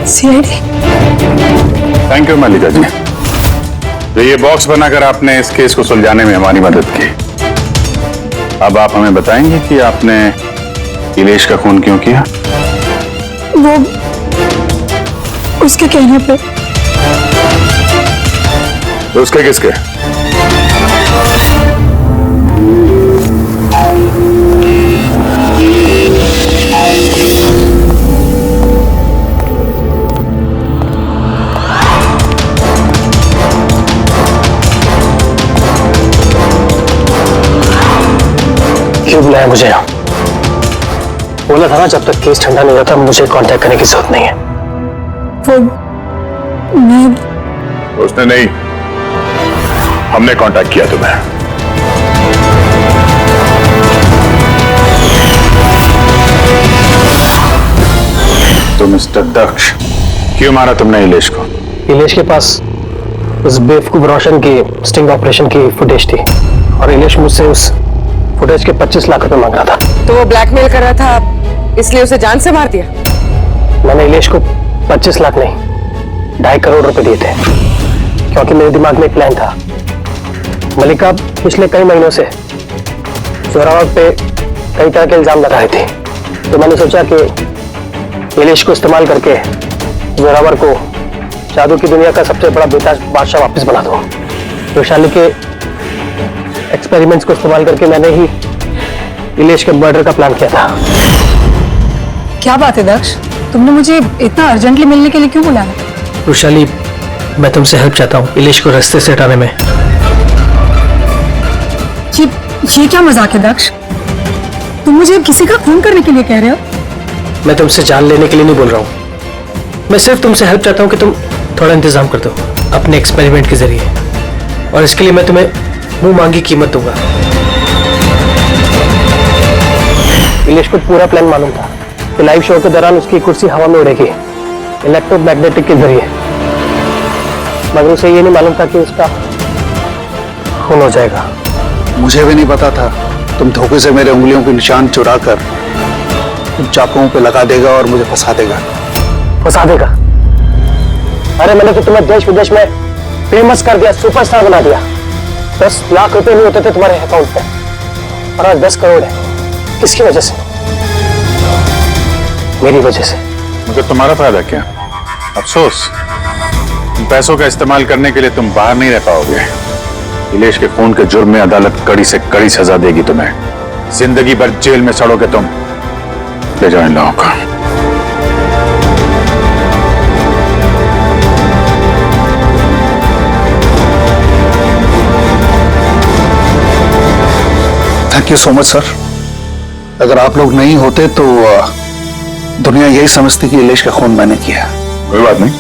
सीआईडी। थैंक यू मल्लिका जी, तो ये बॉक्स बनाकर आपने इस केस को सुलझाने में हमारी मदद की। अब आप हमें बताएंगे कि आपने इलेश का खून क्यों किया? वो उसके कहने पे। तो उसके किसके? क्यों बुलाया मुझे यहाँ? बोला था ना जब तक केस ठंडा नहीं होता मुझे कांटेक्ट करने की जरूरत नहीं है। वो मैं उसने नहीं, हमने कांटेक्ट किया तुम्हें। तो मिस्टर दक्ष, क्यों मारा तुमने इलेश को? इलेश के पास उस बेवकूफ रोशन की स्टिंग ऑपरेशन की फुटेज थी और इलेश मुझसे उस फुटेज के 25 लाख रुपए मांग रहा था। तो वो ब्लैकमेल कर रहा था, इसलिए उसे जान से मार दिया? मैंने इलेश को 25 लाख नहीं 2.5 करोड़ रुपए दिए थे, क्योंकि मेरे दिमाग में एक प्लान था। मलिका पिछले कई महीनों से जोरावर पे कई तरह के इल्जाम लगा रही थी, तो मैंने सोचा कि इलेश को इस्तेमाल करके जोरावर को जादू की दुनिया का सबसे बड़ा बेताज बादशाह वापस बना दूं। वैशाली के एक्सपेरिमेंट्स को इस्तेमाल करके मैंने ही इलेश के मर्डर का प्लान किया था। क्या बात है दक्ष, तुमने मुझे इतना अर्जेंटली मिलने के लिए क्यों बुलाया? वैशाली, मैं तुमसे हेल्प चाहता हूँ इलेश को रास्ते से हटाने में। ये क्या मजाक है दक्ष? तुम मुझे किसी का खून करने के लिए कह रहे हो? मैं तुमसे जान लेने के लिए नहीं बोल रहा हूँ, मैं सिर्फ तुमसे हेल्प चाहता हूँ कि तुम थोड़ा इंतजाम कर दो अपने एक्सपेरिमेंट के जरिए, और इसके लिए मैं तुम्हें मुंह मांगी कीमत दूंगा। इलेश को पूरा प्लान मालूम था कि लाइव शो के दौरान उसकी कुर्सी हवा में उड़ेगी इलेक्ट्रोमैग्नेटिक के जरिए, मगर उसे ये नहीं मालूम था कि उसका खून हो जाएगा। मुझे भी नहीं पता था तुम धोखे से मेरे उंगलियों के निशान चुरा कर तुम चाकुओं पे लगा देगा और मुझे फंसा देगा। फंसा देगा? अरे मैंने तो तुम्हें देश विदेश में फेमस कर दिया, सुपरस्टार बना दिया। 10 लाख रुपए नहीं होते थे तुम्हारे अकाउंट पे, और आज 10 करोड़ है। किसकी वजह से? मेरी वजह से। मुझे तुम्हारा फायदा क्या? अफसोस, पैसों का इस्तेमाल करने के लिए तुम बाहर नहीं रह पाओगे। इलेश के खून के जुर्म में अदालत कड़ी से कड़ी सजा देगी तुम्हें, जिंदगी भर जेल में सड़ोगे तुम। ले जाओ इन लोगों को। Thank you so much sir. अगर आप लोग नहीं होते तो दुनिया यही समझती कि इलेश का खून मैंने किया। कोई बात नहीं,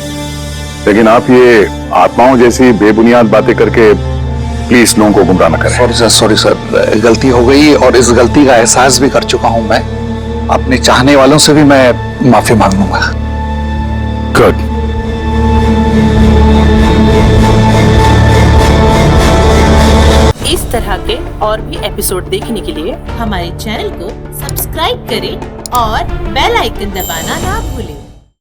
लेकिन आप ये आत्माओं जैसी बेबुनियाद बातें करके प्लीज लोगों को गुमराह न करें। सॉरी सर, गलती हो गई और इस गलती का एहसास भी कर चुका हूं मैं। अपने चाहने वालों से भी मैं माफी मांग लूंगा। गुड। इस तरह के और भी एपिसोड देखने के लिए हमारे चैनल को सब्सक्राइब करें और बेल आइकन दबाना ना भूलें।